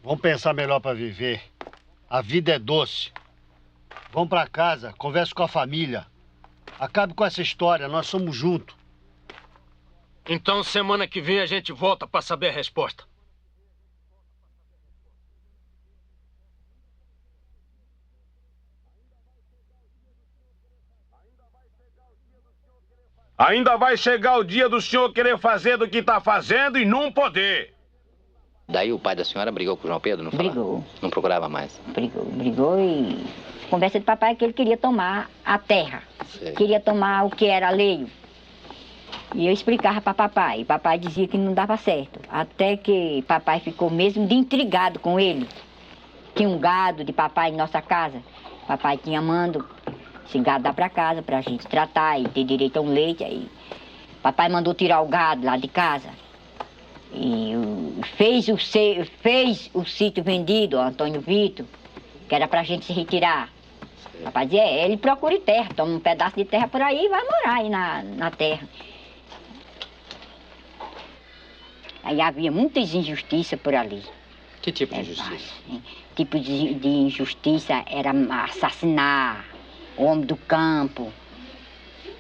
Vamos pensar melhor para viver. A vida é doce. Vamos para casa, converse com a família. Acabe com essa história, nós somos juntos. Então, semana que vem a gente volta para saber a resposta. Ainda vai chegar o dia do senhor querer fazer do que está fazendo e não poder. Daí o pai da senhora brigou com o João Pedro? Não falava? Brigou. Não procurava mais? Brigou e... Conversa de papai que ele queria tomar a terra. Sei. Queria tomar o que era alheio. E eu explicava para papai. E papai dizia que não dava certo. Até que papai ficou mesmo de intrigado com ele. Tinha um gado de papai em nossa casa. Papai tinha mando esse gado dar para casa para a gente tratar e ter direito a um leite. Aí Papai mandou tirar o gado lá de casa. E fez o sítio vendido, ao Antônio Vitor, que era pra gente se retirar. Papai dizia, ele procure terra, toma um pedaço de terra por aí e vai morar aí na terra. Aí havia muitas injustiças por ali. Que tipo de injustiça? Tipo de injustiça era assassinar o homem do campo,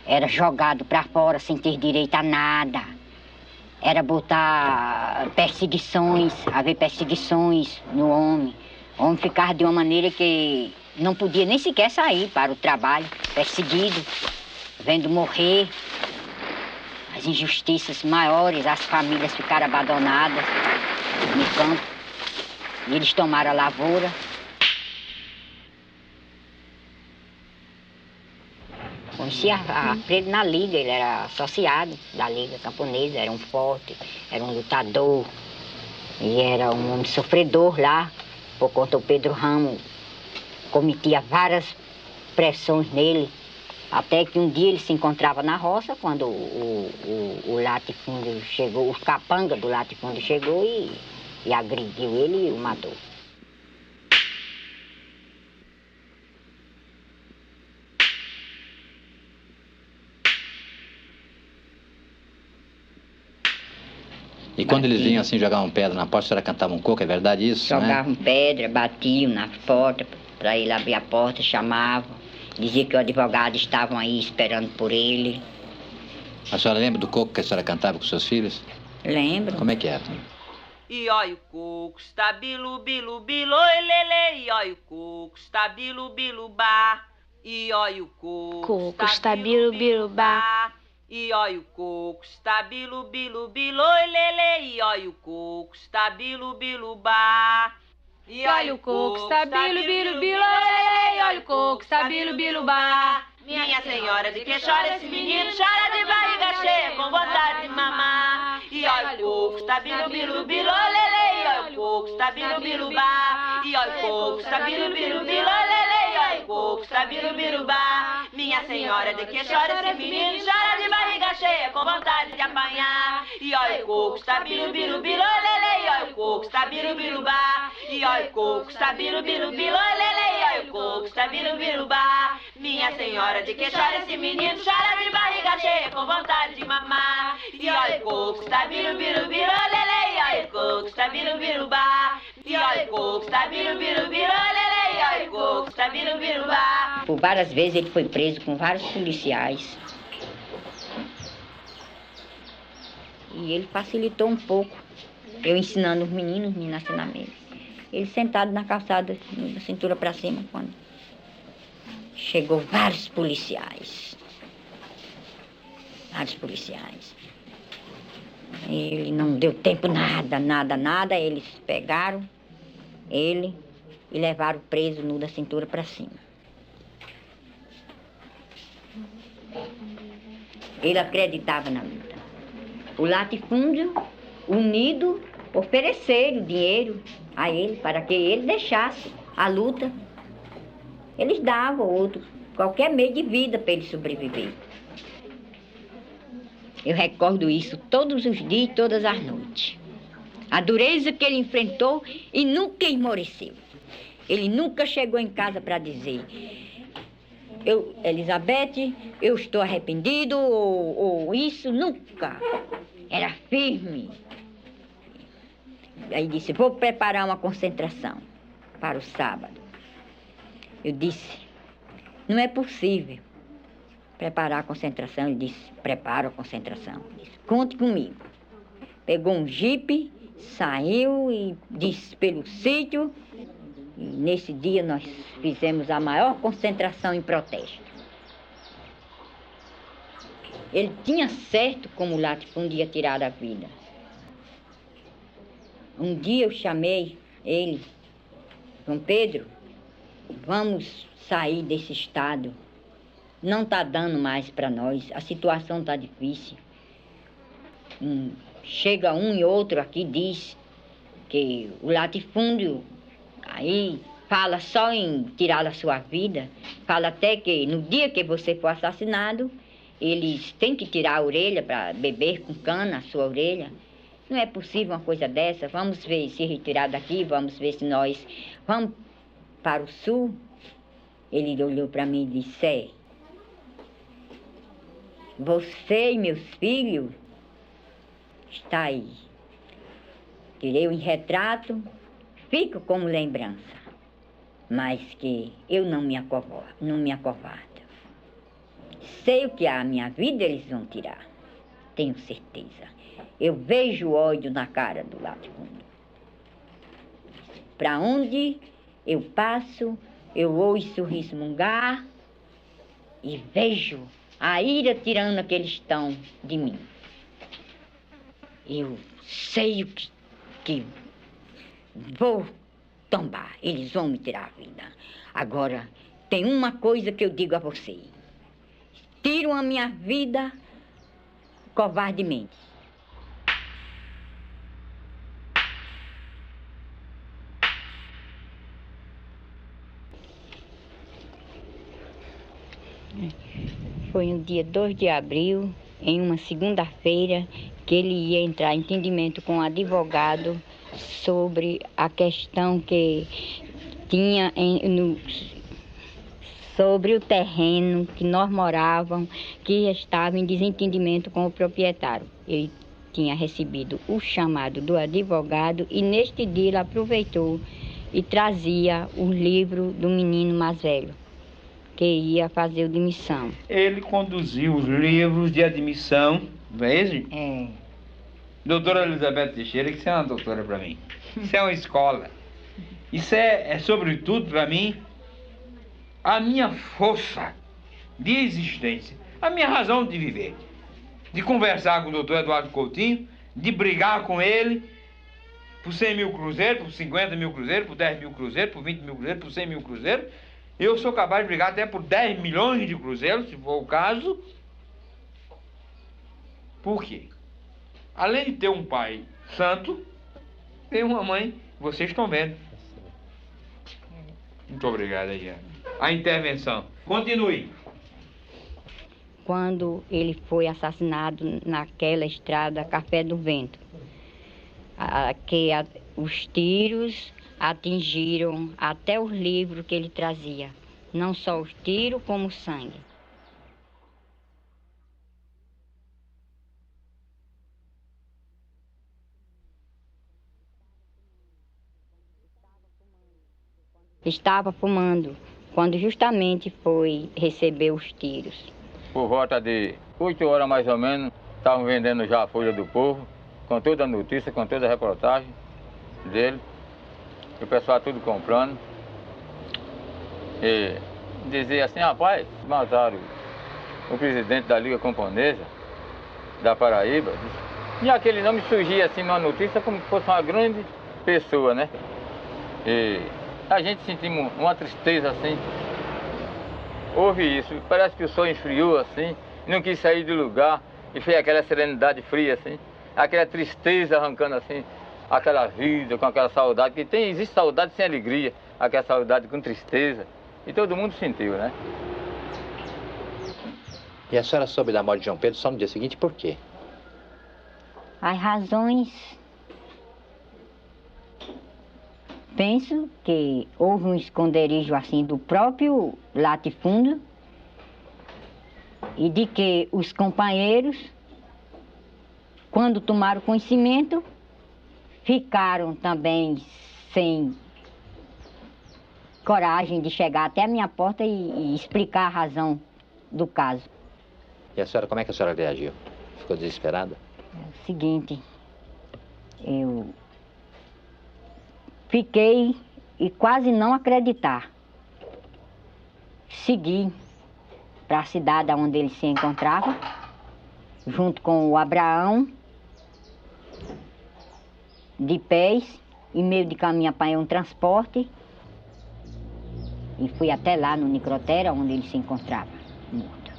era jogado para fora sem ter direito a nada, era botar perseguições, haver perseguições no homem. O homem ficava de uma maneira que não podia nem sequer sair para o trabalho, perseguido, vendo morrer. As injustiças maiores, as famílias ficaram abandonadas no campo. E eles tomaram a lavoura. Conhecia ele na Liga, ele era associado da Liga Camponesa, era um forte, era um lutador. E era um homem sofredor lá, por conta do Pedro Ramos. Cometia várias pressões nele. Até que um dia ele se encontrava na roça, quando o latifúndio chegou, o capanga do latifúndio chegou e agrediu ele e o matou. E quando eles vinham assim, jogavam pedra na porta, a senhora cantava um coco, é verdade isso? Jogavam pedra, batiam na porta, para ele abrir a porta, chamavam. Dizia que o advogado estavam aí esperando por ele. A senhora lembra do coco que a senhora cantava com seus filhos? Lembro. Como é que era? E olha o coco, está bilu, bilu, bilu, lele. E olha o coco, está bilu, bilu, ba. E olha o coco, está bilu, bilu, ba. E olha o coco, está bilu, bilu, bilu, lele. E olha o coco, está bilu, bilu, ba. E olha o coco, está bilu, bilu, bilu, lele. E olha o coco, está bilu, bilu, ba. Minha senhora, de que chora esse menino? Chora de barriga cheia, com vontade de mamar. E olha o coco, está bilu, bilu, bilu, lele. E olha o coco, está bilu, bilu, ba. E olha o coco, está bilu, bilu, bilu, lele. E olha o coco, está bilu, bilu, ba. Minha senhora, de que chora esse menino? Chora de barriga cheia, com vontade de apanhar. E olha o coco, está bilu, bilu, bilu, lele. E olha o coco, está bilu, bilu, ba. E olha o coco, está bilu, bilu, bilu, lele. E olha o coco, está bilu, bilu, ba. Minha senhora, de que chora esse menino? Chora de barriga cheia, com vontade de mamar. E olha o coco, está bilu, bilu, bilu, lele. E olha o coco, está bilu, bilu, ba. E olha o coco, está bilu, bilu, bilu, lele. E olha o coco, está bilu, bilu, ba. Por várias vezes ele foi preso com vários policiais. E ele facilitou um pouco. Eu ensinando os meninos ensinamentos. Ele sentado na calçada, da cintura para cima, quando chegou vários policiais. Vários policiais. Ele não deu tempo nada. Eles pegaram ele e levaram preso nu da cintura para cima. Ele acreditava na luta. O latifúndio, unido, ofereceram dinheiro a ele para que ele deixasse a luta. Eles davam outro, qualquer meio de vida para ele sobreviver. Eu recordo isso todos os dias e todas as noites. A dureza que ele enfrentou e nunca esmoreceu. Ele nunca chegou em casa para dizer: Elizabeth, eu estou arrependido, ou isso, nunca. Era firme. Aí disse: vou preparar uma concentração para o sábado. Eu disse: não é possível preparar a concentração. Ele disse: preparo a concentração. Eu disse: conte comigo. Pegou um jipe, saiu e disse pelo sítio. E nesse dia nós fizemos a maior concentração em protesto. Ele tinha certo como o latifúndio ia tirar a vida. Um dia eu chamei ele: João Pedro, vamos sair desse estado. Não está dando mais para nós, a situação está difícil. Chega um e outro aqui, diz que o latifúndio aí fala só em tirar a sua vida, fala até que no dia que você for assassinado, eles têm que tirar a orelha para beber com cana a sua orelha. Não é possível uma coisa dessa. Vamos ver se retirar daqui, vamos ver se nós vamos para o sul. Ele olhou para mim e disse: você e meus filhos está aí. Tirei em retrato, fico como lembrança, mas que eu não me acovardo. Sei o que a minha vida eles vão tirar, tenho certeza. Eu vejo o ódio na cara do latifundo. Para onde eu passo, eu ouço resmungar e vejo a ira tirana que eles estão de mim. Eu sei o que vou tombar, eles vão me tirar a vida. Agora, tem uma coisa que eu digo a você. Tiram a minha vida covardemente. Foi no dia 2 de abril, em uma segunda-feira, que ele ia entrar em entendimento com o advogado sobre a questão que tinha sobre o terreno que nós morávamos, que estava em desentendimento com o proprietário. Ele tinha recebido o chamado do advogado e neste dia ele aproveitou e trazia o livro do menino mais velho, que ia fazer a admissão. Ele conduziu os livros de admissão, não é isso? É. Doutora Elizabeth Teixeira, que você é uma doutora para mim. Isso é uma escola. Isso é sobretudo para mim, a minha força de existência, a minha razão de viver. De conversar com o doutor Eduardo Coutinho, de brigar com ele por 100 mil cruzeiros, por 50 mil cruzeiros, por 10 mil cruzeiros, por 20 mil cruzeiros, por 100 mil cruzeiros. Eu sou capaz de brigar até por 10 milhões de cruzeiros, se for o caso. Por quê? Além de ter um pai santo, tem uma mãe, vocês estão vendo. Muito obrigado aí. A intervenção. Continue. Quando ele foi assassinado naquela estrada Café do Vento, os tiros atingiram até os livros que ele trazia. Não só os tiros, como o sangue. Estava fumando, quando justamente foi receber os tiros. Por volta de 8 horas mais ou menos, estavam vendendo já a Folha do Povo, com toda a notícia, com toda a reportagem dele. E o pessoal tudo comprando. E dizia assim: rapaz, mataram o presidente da Liga Camponesa da Paraíba. E aquele nome surgia assim numa notícia como se fosse uma grande pessoa, né? E a gente sentimos uma tristeza assim. Houve isso, parece que o sol esfriou assim, não quis sair do lugar e fez aquela serenidade fria assim, aquela tristeza arrancando assim, aquela vida com aquela saudade, que existe saudade sem alegria, aquela saudade com tristeza, e todo mundo sentiu, né? E a senhora soube da morte de João Pedro só no dia seguinte, por quê? As razões... Penso que houve um esconderijo assim do próprio latifundo e de que os companheiros, quando tomaram conhecimento, ficaram também sem coragem de chegar até a minha porta e explicar a razão do caso. E a senhora, como é que a senhora reagiu? Ficou desesperada? É o seguinte, eu fiquei e quase não acreditar. Segui para a cidade onde ele se encontrava, junto com o Abraão, de pés, e meio de caminho apanhei um transporte e fui até lá no necrotério onde ele se encontrava, morto.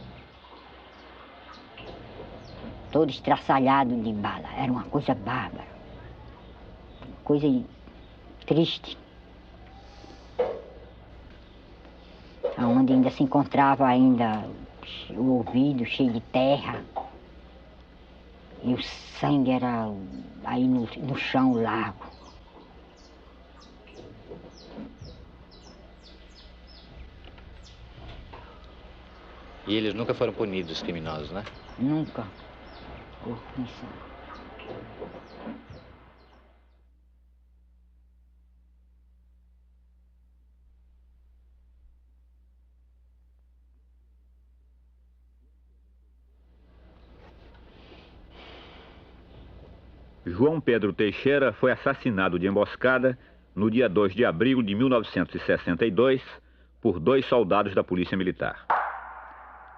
Todo estraçalhado de bala, era uma coisa bárbara, coisa triste. Onde ainda se encontrava ainda o ouvido cheio de terra. E o sangue era aí no chão largo. E eles nunca foram punidos, os criminosos, né? Nunca. Por punição. João Pedro Teixeira foi assassinado de emboscada no dia 2 de abril de 1962 por 2 soldados da Polícia Militar.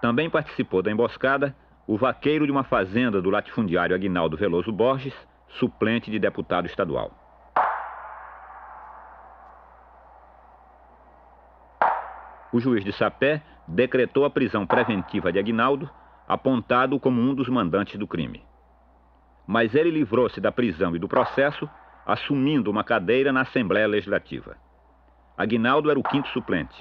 Também participou da emboscada o vaqueiro de uma fazenda do latifundiário Aguinaldo Veloso Borges, suplente de deputado estadual. O juiz de Sapé decretou a prisão preventiva de Aguinaldo, apontado como um dos mandantes do crime. Mas ele livrou-se da prisão e do processo, assumindo uma cadeira na Assembleia Legislativa. Aguinaldo era o 5º suplente.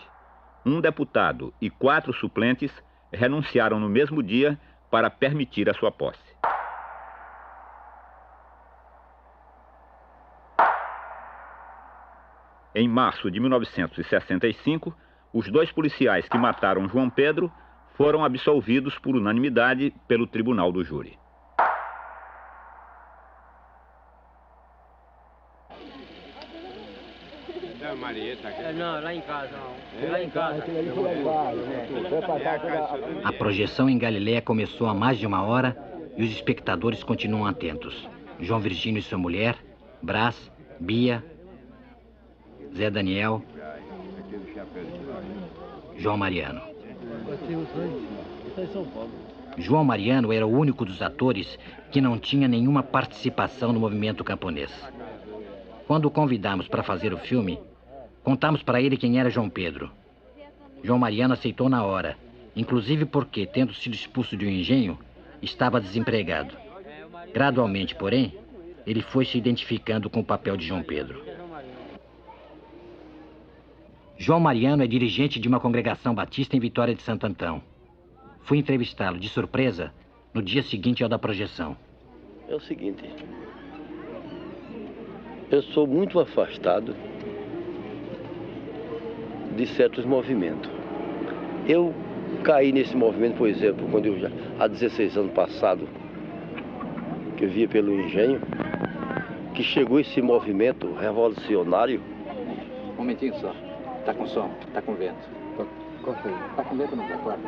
Um deputado e 4 suplentes renunciaram no mesmo dia para permitir a sua posse. Em março de 1965, os 2 policiais que mataram João Pedro foram absolvidos por unanimidade pelo Tribunal do Júri. Não, lá em casa não. Lá em casa. A projeção em Galiléia começou há mais de 1 hora e os espectadores continuam atentos. João Virgínio e sua mulher, Brás, Bia, Zé Daniel, João Mariano. João Mariano era o único dos atores que não tinha nenhuma participação no movimento camponês. Quando o convidamos para fazer o filme, contamos para ele quem era João Pedro. João Mariano aceitou na hora, inclusive porque, tendo sido expulso de um engenho, estava desempregado. Gradualmente, porém, ele foi se identificando com o papel de João Pedro. João Mariano é dirigente de uma congregação batista em Vitória de Santo Antão. Fui entrevistá-lo de surpresa no dia seguinte ao da projeção. É o seguinte, eu sou muito afastado de certos movimentos. Eu caí nesse movimento, por exemplo, quando eu já, há 16 anos passado, que eu via pelo engenho, que chegou esse movimento revolucionário. Um momentinho só. Tá com som, tá com vento. Tá com vento não, tá claro.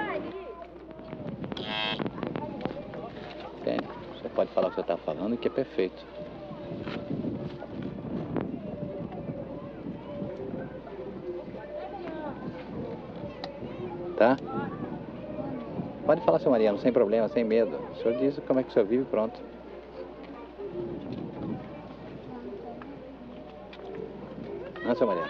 Bem, você pode falar o que você está falando, que é perfeito. Tá? Pode falar, seu Mariano, sem problema, sem medo. O senhor diz como é que o senhor vive, pronto. Não, seu Mariano.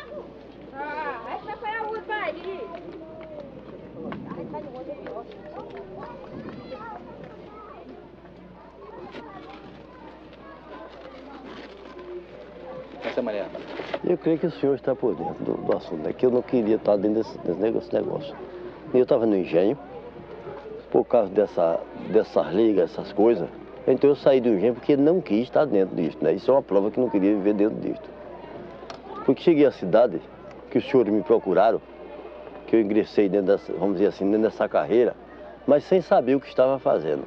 Essa Mariana. Eu creio que o senhor está por dentro do assunto, né? Que eu não queria estar dentro desse negócio. Eu estava no engenho, por causa dessas ligas, essas coisas. Então eu saí do engenho porque não quis estar dentro disso, né? Isso é uma prova que não queria viver dentro disso. Porque cheguei à cidade, que os senhores me procuraram, que eu ingressei dentro dessa, vamos dizer assim, dentro dessa carreira, mas sem saber o que estava fazendo.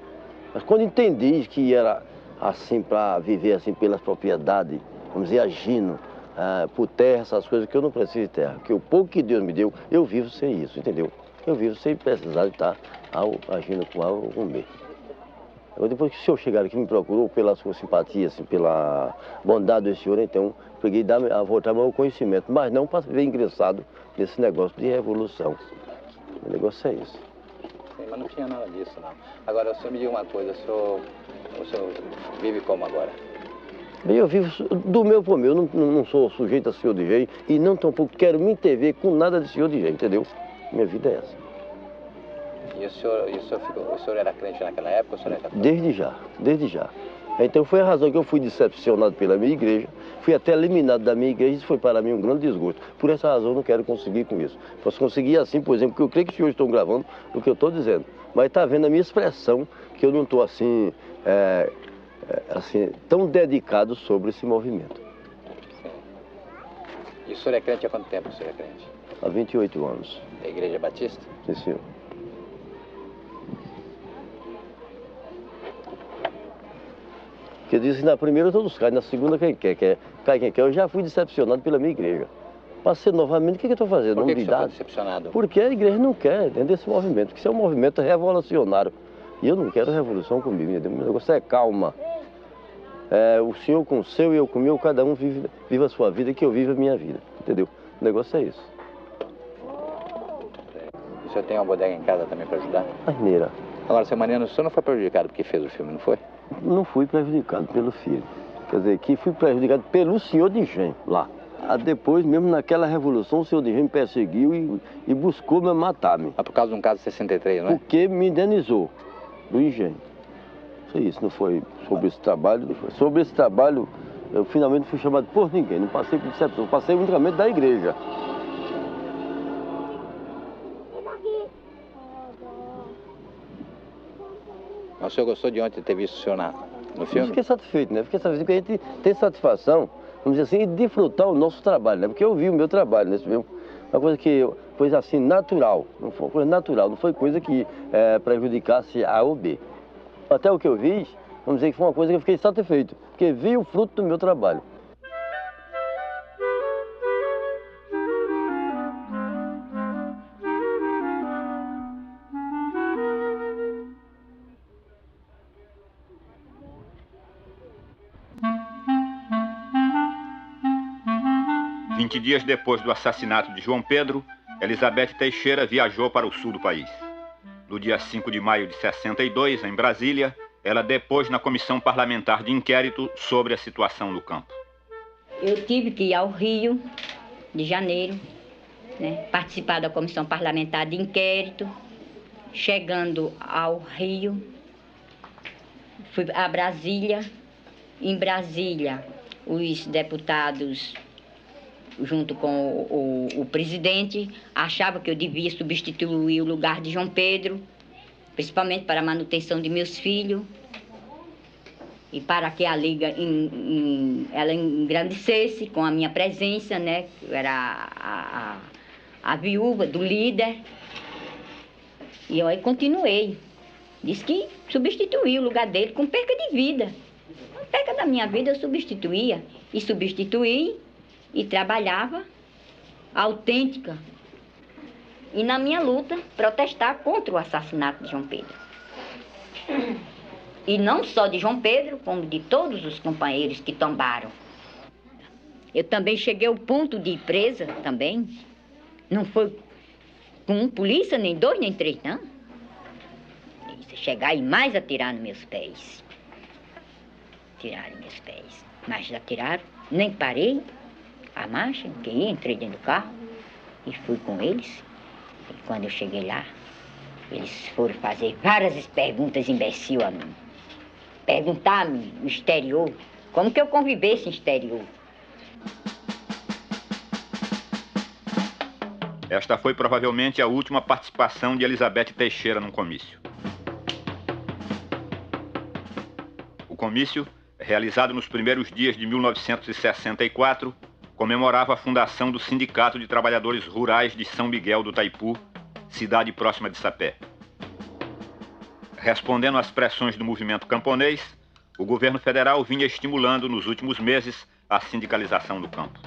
Mas quando entendi que era assim para viver assim pelas propriedades, vamos dizer, agindo por terra, essas coisas que eu não preciso de terra, que o pouco que Deus me deu, eu vivo sem isso, entendeu? Eu vivo sem precisar de estar agindo com algo ou com B. Depois que o senhor chegaram aqui, me procurou pela sua simpatia, assim, pela bondade do senhor, então peguei a voltar ao meu conhecimento, mas não para ver ingressado nesse negócio de revolução. O negócio é isso. Sim, mas não tinha nada disso, não. Agora, o senhor me diga uma coisa, o senhor vive como agora? Eu vivo do meu por meu, não sou sujeito a senhor de jeito e não tampouco quero me intervir com nada de senhor de jeito, entendeu? Minha vida é essa. E o senhor era crente naquela época? O senhor é católico? Desde já. Então foi a razão que eu fui decepcionado pela minha igreja, fui até eliminado da minha igreja, isso foi para mim um grande desgosto. Por essa razão eu não quero conseguir com isso. Posso conseguir assim, por exemplo, porque eu creio que os senhores estão gravando o que eu estou dizendo. Mas está vendo a minha expressão, que eu não estou assim, tão dedicado sobre esse movimento. E o senhor é crente há quanto tempo o senhor é crente? Há 28 anos. Da Igreja Batista? Sim, senhor. Porque dizem na primeira todos caem, na segunda quem quer, cai quem quer. Eu já fui decepcionado pela minha igreja. Passei novamente, o que eu estou fazendo? Por que você foi decepcionado? Porque a igreja não quer dentro desse movimento, porque isso é um movimento revolucionário. E eu não quero revolução comigo, meu negócio é calma. O senhor com o seu e eu com o meu, cada um vive a sua vida, que eu vivo a minha vida, entendeu? O negócio é isso. O senhor tem uma bodega em casa também para ajudar? Arneira. Agora, seu Mariano, o senhor não foi prejudicado porque fez o filme, não foi? Não fui prejudicado pelo filho. Quer dizer, que fui prejudicado pelo senhor de engenho, lá. Depois, mesmo naquela revolução, o senhor de engenho me perseguiu e buscou me matar-me. Por causa de um caso de 63, não é? Porque me indenizou do engenho. Isso não foi sobre esse trabalho. Não foi. Sobre esse trabalho, eu finalmente fui chamado por ninguém. Não passei por decepção, passei unicamente da igreja. Mas o senhor gostou de ontem ter visto o senhor no filme? Eu fiquei satisfeito, né? Fiquei satisfeito porque a gente tem satisfação, vamos dizer assim, de desfrutar o nosso trabalho, né? Porque eu vi o meu trabalho nesse filme. Uma coisa assim, natural. Não foi uma coisa natural, não foi coisa que prejudicasse A ou B. Até o que eu vi, vamos dizer que foi uma coisa que eu fiquei satisfeito, porque vi o fruto do meu trabalho. Dias depois do assassinato de João Pedro, Elizabeth Teixeira viajou para o sul do país. No dia 5 de maio de 62, em Brasília, ela depôs na comissão parlamentar de inquérito sobre a situação do campo. Eu tive que ir ao Rio de Janeiro, né, participar da comissão parlamentar de inquérito. Chegando ao Rio, fui a Brasília. Em Brasília, os deputados, junto com o presidente, achava que eu devia substituir o lugar de João Pedro, principalmente para a manutenção de meus filhos e para que a Liga ela engrandecesse com a minha presença, né? Eu era a viúva do líder. E eu aí continuei. Disse que substituí o lugar dele com perca de vida. Com perca da minha vida eu substituía. E substituí e trabalhava autêntica. E na minha luta, protestar contra o assassinato de João Pedro. E não só de João Pedro, como de todos os companheiros que tombaram. Eu também cheguei ao ponto de ir presa também. Não foi com polícia, nem 2, nem 3, não. Chegar e mais atirar nos meus pés. Tiraram meus pés. Mas já tiraram, nem parei a marcha, que entrei dentro do carro e fui com eles. E quando eu cheguei lá, eles foram fazer várias perguntas imbecil a mim. Perguntar-me no exterior, como que eu convivesse no exterior. Esta foi provavelmente a última participação de Elizabeth Teixeira num comício. O comício, realizado nos primeiros dias de 1964, comemorava a fundação do Sindicato de Trabalhadores Rurais de São Miguel do Taipu, cidade próxima de Sapé. Respondendo às pressões do movimento camponês, o governo federal vinha estimulando nos últimos meses a sindicalização do campo.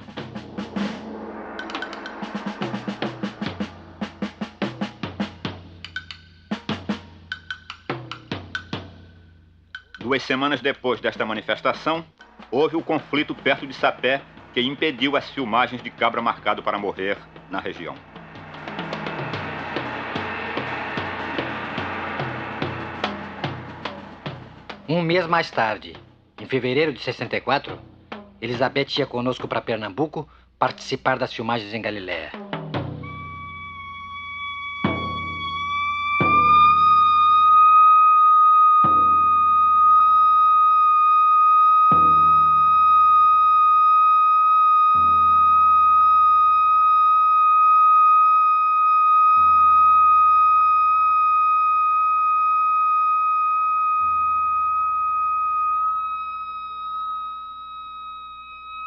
Duas semanas depois desta manifestação, houve o conflito perto de Sapé que impediu as filmagens de Cabra Marcado para Morrer na região. Um mês mais tarde, em fevereiro de 64, Elizabeth ia conosco para Pernambuco participar das filmagens em Galiléia.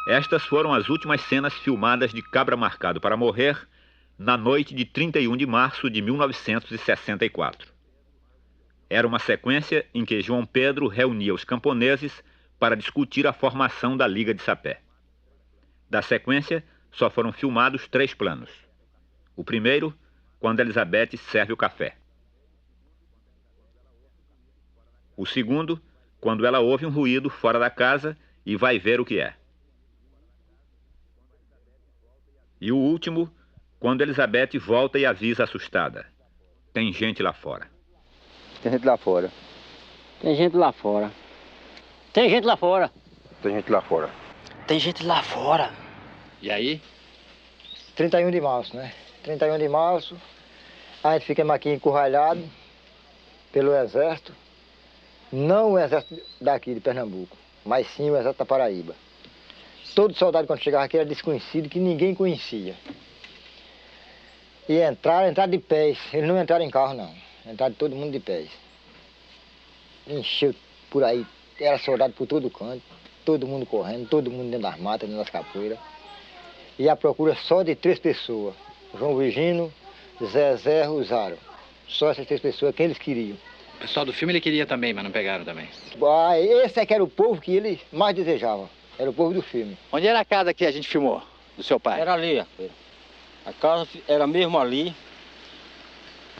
Estas foram as últimas cenas filmadas de Cabra Marcado para Morrer na noite de 31 de março de 1964. Era uma sequência em que João Pedro reunia os camponeses para discutir a formação da Liga de Sapé. Da sequência, só foram filmados 3 planos. O primeiro, quando Elizabeth serve o café. O segundo, quando ela ouve um ruído fora da casa e vai ver o que é. E o último, quando Elizabeth volta e avisa assustada. Tem gente lá fora. Tem gente lá fora. Tem gente lá fora. Tem gente lá fora. Tem gente lá fora. Tem gente lá fora. E aí? 31 de março, né? 31 de março, a gente fica aqui encurralhado pelo exército. Não o exército daqui de Pernambuco, mas sim o exército da Paraíba. Todo soldado quando chegava aqui era desconhecido, que ninguém conhecia. E entraram de pés. Eles não entraram em carro, não. Entraram todo mundo de pés. Encheu por aí. Era soldado por todo canto. Todo mundo correndo, todo mundo dentro das matas, dentro das capoeiras. E a procura só de 3 pessoas. João Virgínio, Zezé, Rosário. Só essas 3 pessoas que eles queriam. O pessoal do filme ele queria também, mas não pegaram também. Ah, esse é que era o povo que ele mais desejava. Era o povo do filme. Onde era a casa que a gente filmou, do seu pai? Era ali, a casa era mesmo ali.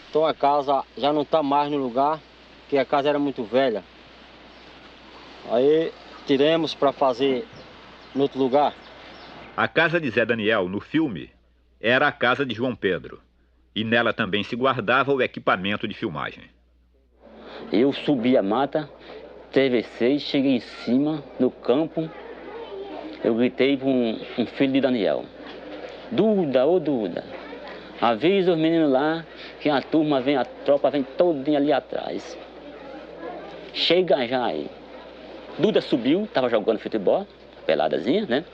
Então a casa já não está mais no lugar, porque a casa era muito velha. Aí tiramos para fazer em outro lugar. A casa de Zé Daniel, no filme, era a casa de João Pedro. E nela também se guardava o equipamento de filmagem. Eu subi a mata, atravessei, cheguei em cima, no campo. Eu gritei para um filho de Daniel. Duda, ô Duda, avisa os meninos lá que a turma vem, a tropa vem todinha ali atrás. Chega já aí. Duda subiu, estava jogando futebol, peladazinha, né?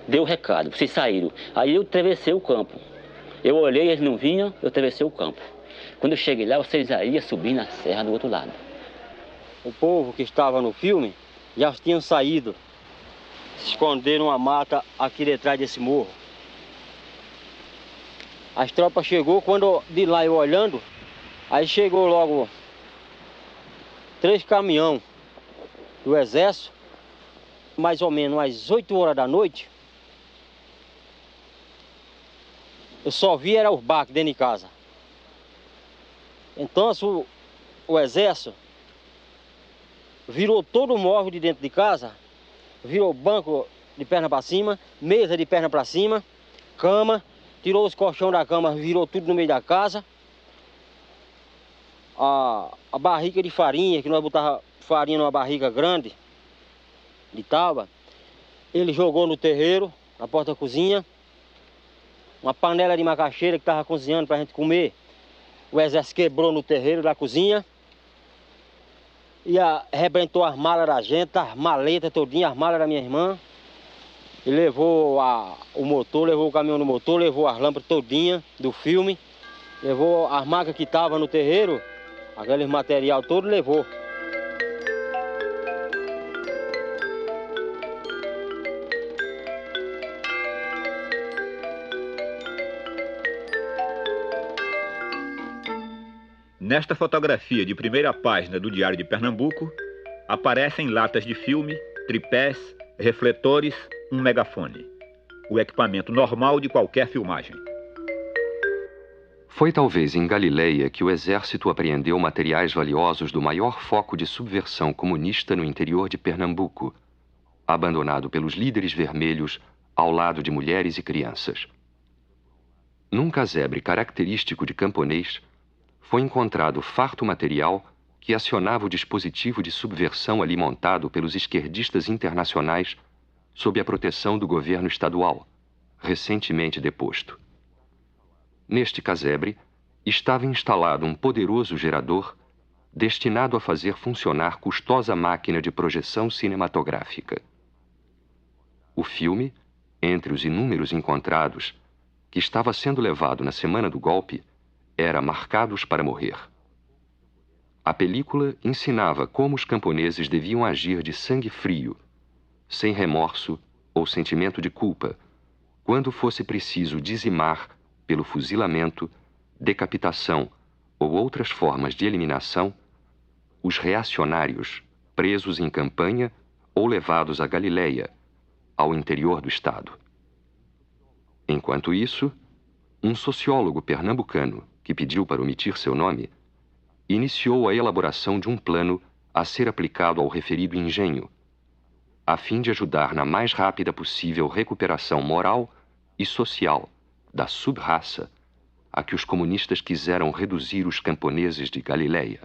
Deu o recado, vocês saíram. Aí eu atravessei o campo. Eu olhei, eles não vinham, eu atravessei o campo. Quando eu cheguei lá, vocês já iam subir na serra do outro lado. O povo que estava no filme já tinham saído. Se esconderam numa mata aqui detrás desse morro. As tropas chegou, quando de lá eu olhando, aí chegou logo 3 caminhões do exército, mais ou menos às 8 horas da noite. Eu só vi era os barcos dentro de casa. Então o exército virou todo o móvel de dentro de casa, virou banco de perna para cima, mesa de perna para cima, cama, tirou os colchões da cama, virou tudo no meio da casa. A barriga de farinha, que nós botava farinha numa barriga grande, de tábua, ele jogou no terreiro, na porta da cozinha, uma panela de macaxeira que estava cozinhando para a gente comer. O exército quebrou no terreiro da cozinha e arrebentou as malas da gente, as maletas todinhas, as malas da minha irmã. E levou o motor, levou o caminhão no motor, levou as lâmpadas todinhas do filme, levou as macas que estavam no terreiro, aquele material todo levou. Nesta fotografia de primeira página do Diário de Pernambuco, aparecem latas de filme, tripés, refletores, um megafone. O equipamento normal de qualquer filmagem. Foi talvez em Galileia que o exército apreendeu materiais valiosos do maior foco de subversão comunista no interior de Pernambuco, abandonado pelos líderes vermelhos ao lado de mulheres e crianças. Num casebre característico de camponês, foi encontrado farto material que acionava o dispositivo de subversão ali montado pelos esquerdistas internacionais sob a proteção do governo estadual, recentemente deposto. Neste casebre estava instalado um poderoso gerador destinado a fazer funcionar custosa máquina de projeção cinematográfica. O filme, entre os inúmeros encontrados, que estava sendo levado na semana do golpe, era Marcados para Morrer. A película ensinava como os camponeses deviam agir de sangue frio, sem remorso ou sentimento de culpa, quando fosse preciso dizimar, pelo fuzilamento, decapitação ou outras formas de eliminação, os reacionários presos em campanha ou levados à Galileia, ao interior do estado. Enquanto isso, um sociólogo pernambucano, que pediu para omitir seu nome, iniciou a elaboração de um plano a ser aplicado ao referido engenho, a fim de ajudar na mais rápida possível recuperação moral e social da sub-raça a que os comunistas quiseram reduzir os camponeses de Galileia.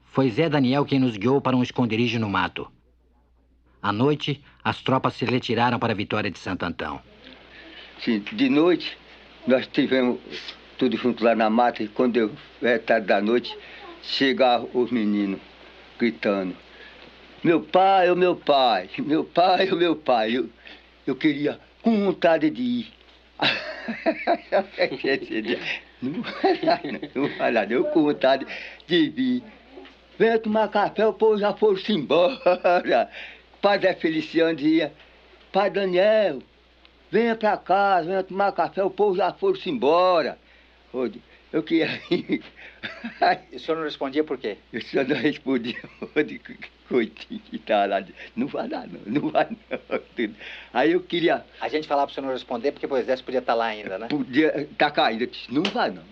Foi Zé Daniel quem nos guiou para um esconderijo no mato. À noite, as tropas se retiraram para a Vitória de Santo Antão. Sim, de noite, nós estivemos tudo junto lá na mata, e quando eu tarde da noite, chegaram os meninos gritando: meu pai, ô meu pai, meu pai, ô meu pai. Eu queria com vontade de ir. Não vai lá, eu com vontade de vir. Venha tomar café, o povo já foi-se embora. Pai Zé Feliciano dizia: pai Daniel, venha pra casa, venha tomar café, o povo já foi-se embora. Eu queria ir. E o senhor não respondia por quê? O senhor não respondia, coitinho que tá lá. Não vai dar não, não vai não. Aí eu queria... A gente falava para o senhor não responder porque o exército podia estar lá ainda, né? Podia estar caído. Eu disse: não vai não.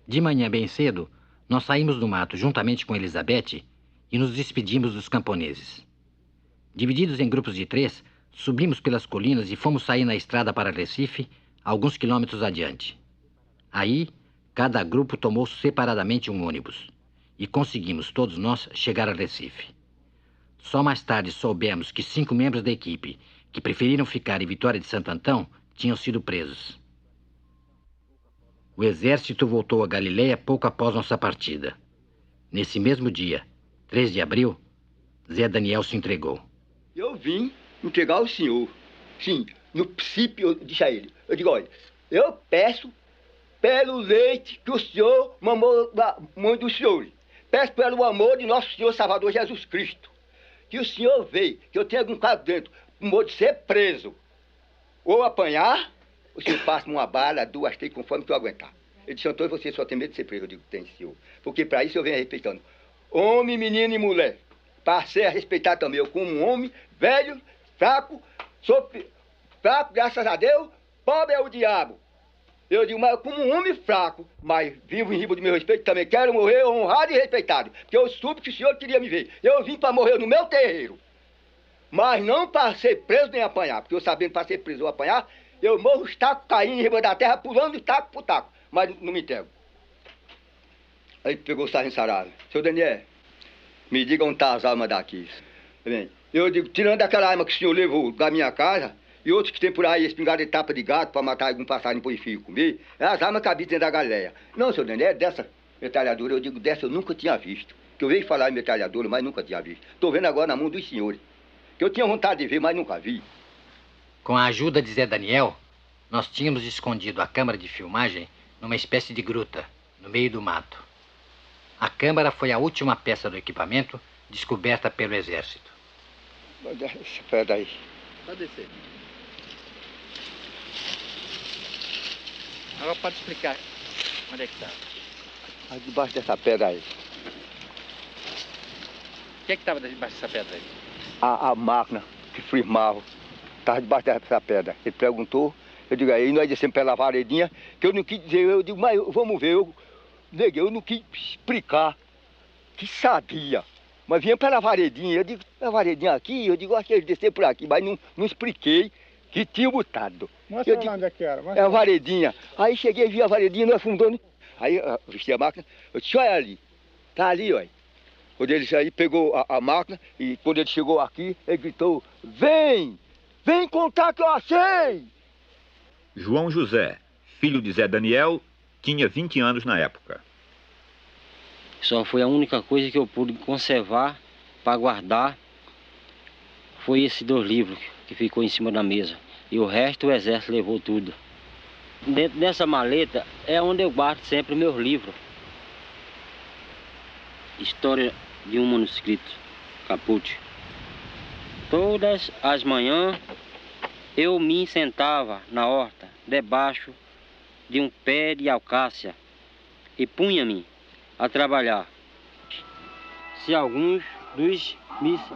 De manhã bem cedo, nós saímos do mato juntamente com Elizabeth e nos despedimos dos camponeses. Divididos em grupos de 3, subimos pelas colinas e fomos sair na estrada para Recife, alguns quilômetros adiante. Aí, cada grupo tomou separadamente um ônibus e conseguimos todos nós chegar a Recife. Só mais tarde soubemos que 5 membros da equipe que preferiram ficar em Vitória de Santo Antão tinham sido presos. O exército voltou a Galileia pouco após nossa partida. Nesse mesmo dia, 3 de abril, Zé Daniel se entregou. Eu vim entregar ao senhor. Sim, no princípio eu disse a ele, eu digo: olha, eu peço pelo leite que o senhor mamou da mãe dos senhores. Peço pelo amor de nosso Senhor Salvador Jesus Cristo. Que o senhor veja que eu tenho algum caso dentro, com modo de ser preso. Ou apanhar, o senhor passa uma bala, 2, 3, conforme tu aguentar. Ele disse: Antônio, você só tem medo de ser preso. Eu digo: tem, senhor. Porque para isso eu venho respeitando homem, menino e mulher. Para ser respeitado também. Eu como um homem velho, fraco, sou fraco, graças a Deus, pobre é o diabo. Eu digo: mas como um homem fraco, mas vivo em riba do meu respeito, também quero morrer honrado e respeitado. Porque eu soube que o senhor queria me ver. Eu vim para morrer no meu terreiro. Mas não para ser preso nem apanhar. Porque eu sabendo para ser preso ou apanhar, eu morro os tacos caindo em riba da terra, pulando de taco por taco. Mas não me entrego. Aí pegou o sargento Sarado: seu Daniel, me diga onde está as armas daqui. Bem, eu digo: tirando aquela arma que o senhor levou da minha casa, e outros que tem por aí, espingarda de tapa de gato para matar algum passarinho por fio comer, é as armas que habitam dentro da Galileia. Não, seu Daniel, dessa metralhadora, eu digo: dessa eu nunca tinha visto. Que eu veio falar em metralhadora, mas nunca tinha visto. Estou vendo agora na mão dos senhores. Que eu tinha vontade de ver, mas nunca vi. Com a ajuda de Zé Daniel, nós tínhamos escondido a câmara de filmagem numa espécie de gruta, no meio do mato. A câmara foi a última peça do equipamento descoberta pelo exército. Essa pedra aí. Pode descer. Agora pode explicar onde é que está. Aí debaixo dessa pedra aí. O que é que estava debaixo dessa pedra aí? A máquina que firmava estava debaixo dessa pedra. Ele perguntou, eu digo: aí nós descemos pela varedinha, que eu não quis dizer, eu digo: mas vamos ver, eu não quis explicar que sabia. Mas vinha pela varedinha, eu digo: a varedinha aqui, eu digo: acho que eles desceram por aqui, mas não expliquei que tinha botado. Mostra lá onde é que era. É a varedinha. Aí cheguei, vi a varedinha, nós afundando. Aí vesti a máquina, eu disse: olha ali, tá ali, olha. Quando ele aí pegou a máquina, e quando ele chegou aqui, ele gritou: vem! Vem contar que eu achei! João José, filho de Zé Daniel, tinha 20 anos na época. Só foi a única coisa que eu pude conservar para guardar. Foi esses 2 livros que ficou em cima da mesa. E o resto o exército levou tudo. Dentro dessa maleta é onde eu guardo sempre meus livros. História de um manuscrito, Caput. Todas as manhãs eu me sentava na horta, debaixo de um pé de alcácia, e punha-me a trabalhar. Se alguns dos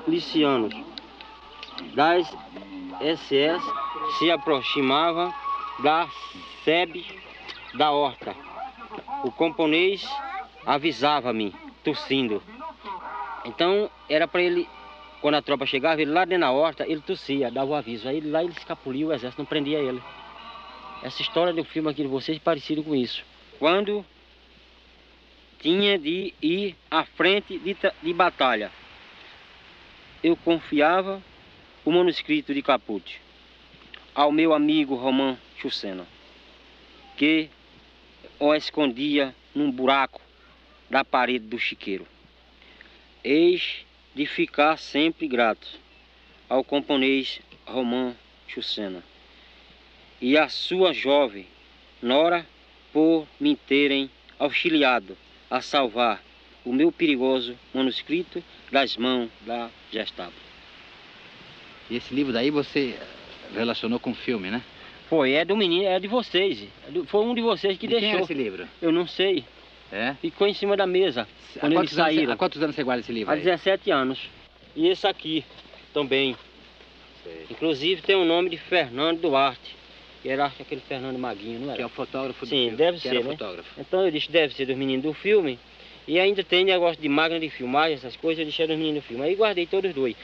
milicianos das SS se aproximavam da sebe da horta, o camponês avisava-me, tossindo. Então era para ele, quando a tropa chegava, ele lá dentro da horta, ele tossia, dava o aviso. Aí lá ele escapulia, o exército não prendia ele. Essa história do filme aqui de vocês é parecida com isso. Quando tinha de ir à frente de batalha, eu confiava o manuscrito de Caput ao meu amigo Romão Chucena, que o escondia num buraco da parede do chiqueiro. Eis de ficar sempre grato ao camponês Romão Chucena e à sua jovem nora por me terem auxiliado a salvar o meu perigoso manuscrito das mãos da Gestapo. E esse livro daí você relacionou com o filme, né? Foi, é do menino, é de vocês. Foi um de vocês que deixou. Quem é esse livro? Eu não sei. É? Ficou em cima da mesa quando eles saíram. Há quantos anos você guarda esse livro? Há 17 anos. E esse aqui também. Sei. Inclusive tem o nome de Fernando Duarte. Que era aquele Fernando Maguinho, não era? Que é o fotógrafo do Sim, filme. deve ser, né? Fotógrafo. Então eu disse, deve ser dos meninos do filme. E ainda tem negócio de máquina de filmagem, essas coisas, eu deixei dos meninos do filme. Aí guardei todos dois.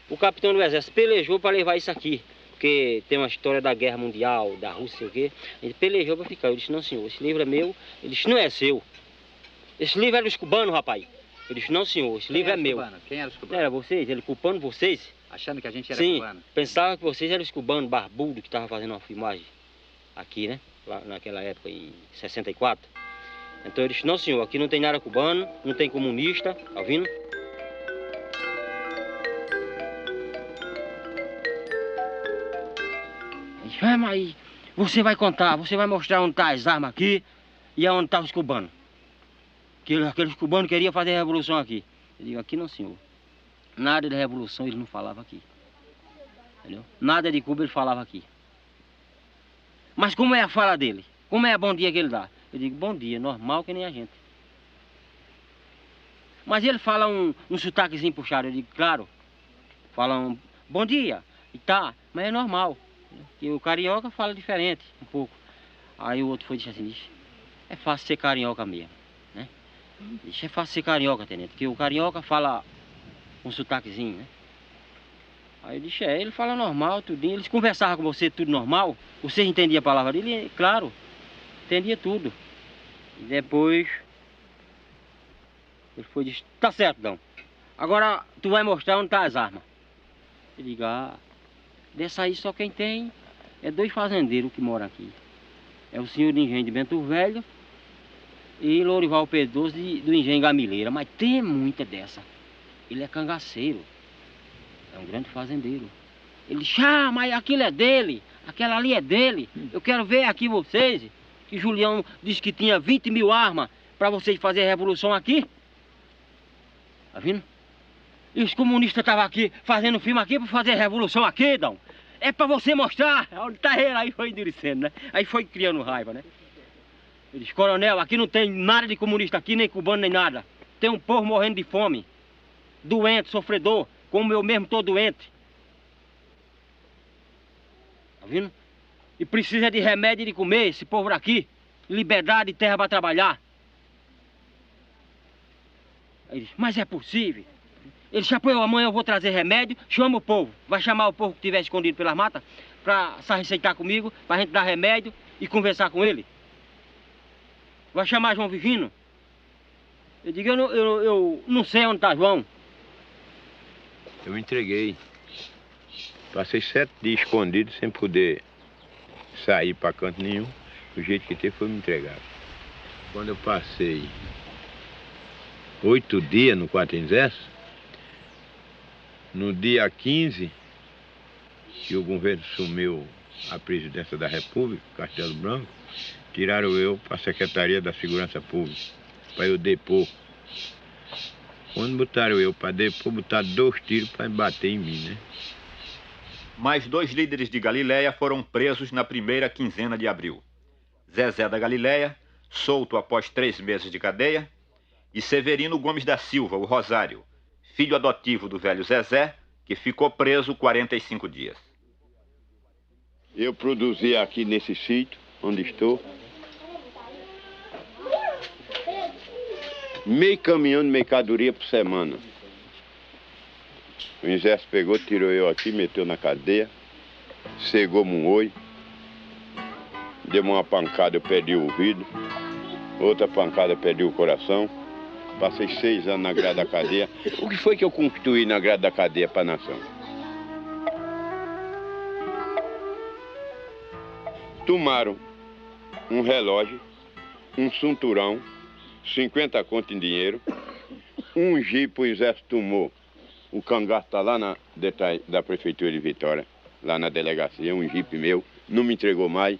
O capitão do exército pelejou para levar isso aqui. Porque tem uma história da guerra mundial, da Rússia, sei o quê. Ele pelejou para ficar. Eu disse, não senhor, esse livro é meu. Ele disse, não é seu. Esse livro é dos cubanos, rapaz. Eu disse, não senhor, esse livro é meu. Quem era os cubanos? Era vocês, ele culpando vocês. Achando que a gente era Sim, cubano? pensava que vocês eram os cubanos barbudos que estavam fazendo uma filmagem aqui, né? Lá naquela época, em 64. Então eu disse, não senhor, aqui não tem nada cubano, não tem comunista, tá ouvindo? Ele disse, mas você vai contar, você vai mostrar onde tá as armas aqui e onde tá os cubanos. Que aqueles cubanos queriam fazer a revolução aqui. Eu digo, aqui não senhor. Nada de revolução ele não falava aqui. Entendeu? Nada de Cuba ele falava aqui. Mas como é a fala dele? Como é a bom dia que ele dá? Eu digo, bom dia, normal que nem a gente. Mas ele fala um sotaquezinho puxado. Eu digo, claro. Fala um bom dia. E tá, mas é normal. E o carioca fala diferente, um pouco. Aí o outro foi e disse assim, é fácil ser carioca mesmo, né? Disse, é fácil ser carioca, tenente, porque o carioca fala um sotaquezinho, né? Aí eu disse, ele fala normal, tudinho. Eles conversavam com você tudo normal. Você entendia a palavra dele? Claro, entendia tudo. E depois ele foi e disse, tá certo, Dão. Agora tu vai mostrar onde tá as armas. Eu digo, dessa aí só quem tem é 2 fazendeiros que moram aqui. É o senhor do engenho de Bento Velho e Lourival Pedroso do engenho Gamileira. Mas tem muita dessa. Ele é cangaceiro. É um grande fazendeiro. Ele disse, mas aquilo é dele. Aquela ali é dele. Eu quero ver aqui vocês. Que Julião disse que tinha 20 mil armas para vocês fazerem a revolução aqui. Tá vendo? E os comunistas estavam aqui fazendo filme aqui para fazer a revolução aqui, Dão. É para você mostrar. Onde tá ele? Aí foi endurecendo, né? Aí foi criando raiva, né? Ele disse, coronel, aqui não tem nada de comunista aqui, nem cubano, nem nada. Tem um povo morrendo de fome. Doente, sofredor, como eu mesmo estou doente. Tá vendo? E precisa de remédio e de comer, esse povo aqui. Liberdade e terra para trabalhar. Aí ele disse, mas é possível. Ele disse, apoiou, amanhã eu vou trazer remédio, chama o povo. Vai chamar o povo que estiver escondido pelas matas para se receitar comigo, para a gente dar remédio e conversar com ele. Vai chamar João Vivino. Eu digo, eu não sei onde está João. Eu me entreguei. Passei 7 dias escondido sem poder sair para canto nenhum. O jeito que teve foi me entregar. Quando eu passei 8 dias no Quarto Exército, no dia 15, que o governo assumiu a presidência da República, Castelo Branco, tiraram eu para a Secretaria da Segurança Pública, para eu depor. Quando botaram eu para depor, botaram 2 tiros para bater em mim, né? Mais 2 líderes de Galiléia foram presos na primeira quinzena de abril. Zezé da Galiléia, solto após 3 meses de cadeia, e Severino Gomes da Silva, o Rosário, filho adotivo do velho Zezé, que ficou preso 45 dias. Eu produzi aqui nesse sítio, onde estou, meio caminhão de mercadoria por semana. O exército pegou, tirou eu aqui, meteu na cadeia, cegou-me um olho, deu-me uma pancada, eu perdi o ouvido, outra pancada, eu perdi o coração. Passei 6 anos na grade da cadeia. O que foi que eu constituí na grade da cadeia para a nação? Tomaram um relógio, um cinturão, 50 conto em dinheiro, um jipe, o exército tomou. O cangaço está lá na detalhe da prefeitura de Vitória, lá na delegacia, um jipe meu, não me entregou mais.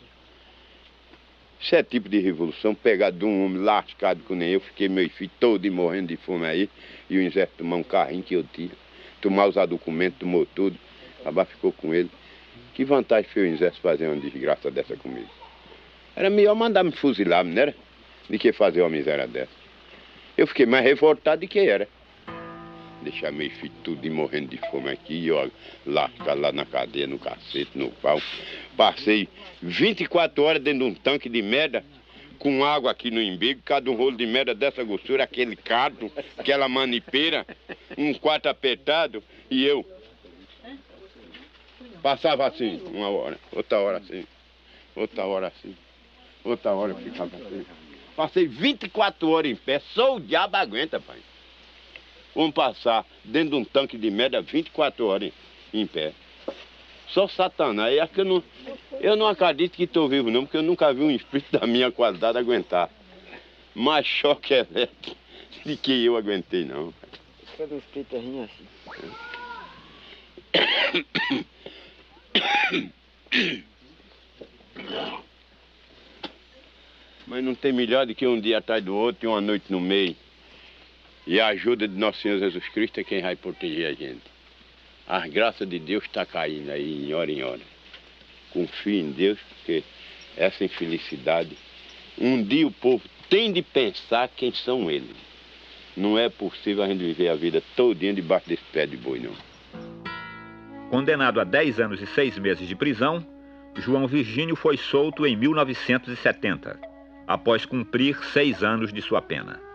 Isso é tipo de revolução, pegado de um homem lascado que nem eu, fiquei meu filho todo morrendo de fome aí, e o exército tomar um carrinho que eu tinha, tomar os documentos, tomou tudo, acabar ficou com ele. Que vantagem foi o exército fazer uma desgraça dessa comigo? Era melhor mandar me fuzilar, não era? Do que fazer uma miséria dessa. Eu fiquei mais revoltado do que era. Deixar meus filhos tudo morrendo de fome aqui, e eu lascado lá na cadeia, no cacete, no pau. Passei 24 horas dentro de um tanque de merda, com água aqui no embigo, cada um rolo de merda dessa grossura, aquele cardo, aquela manipeira, um quarto apertado, e eu passava assim, uma hora, outra hora assim, outra hora assim, outra hora eu ficava assim. Passei 24 horas em pé, só o diabo aguenta, pai. Vamos passar dentro de um tanque de merda 24 horas em pé. Só Satanás. E acho que eu não acredito que estou vivo não, porque eu nunca vi um espírito da minha qualidade aguentar mais choque elétrico do que eu aguentei, não. Cada espírito assim. Mas não tem melhor do que um dia atrás do outro e uma noite no meio. E a ajuda de Nosso Senhor Jesus Cristo é quem vai proteger a gente. As graças de Deus estão caindo aí, em hora em hora. Confie em Deus, porque essa infelicidade, um dia o povo tem de pensar quem são eles. Não é possível a gente viver a vida todinha debaixo desse pé de boi, não. Condenado a 10 anos e 6 meses de prisão, João Virgínio foi solto em 1970, após cumprir 6 anos de sua pena.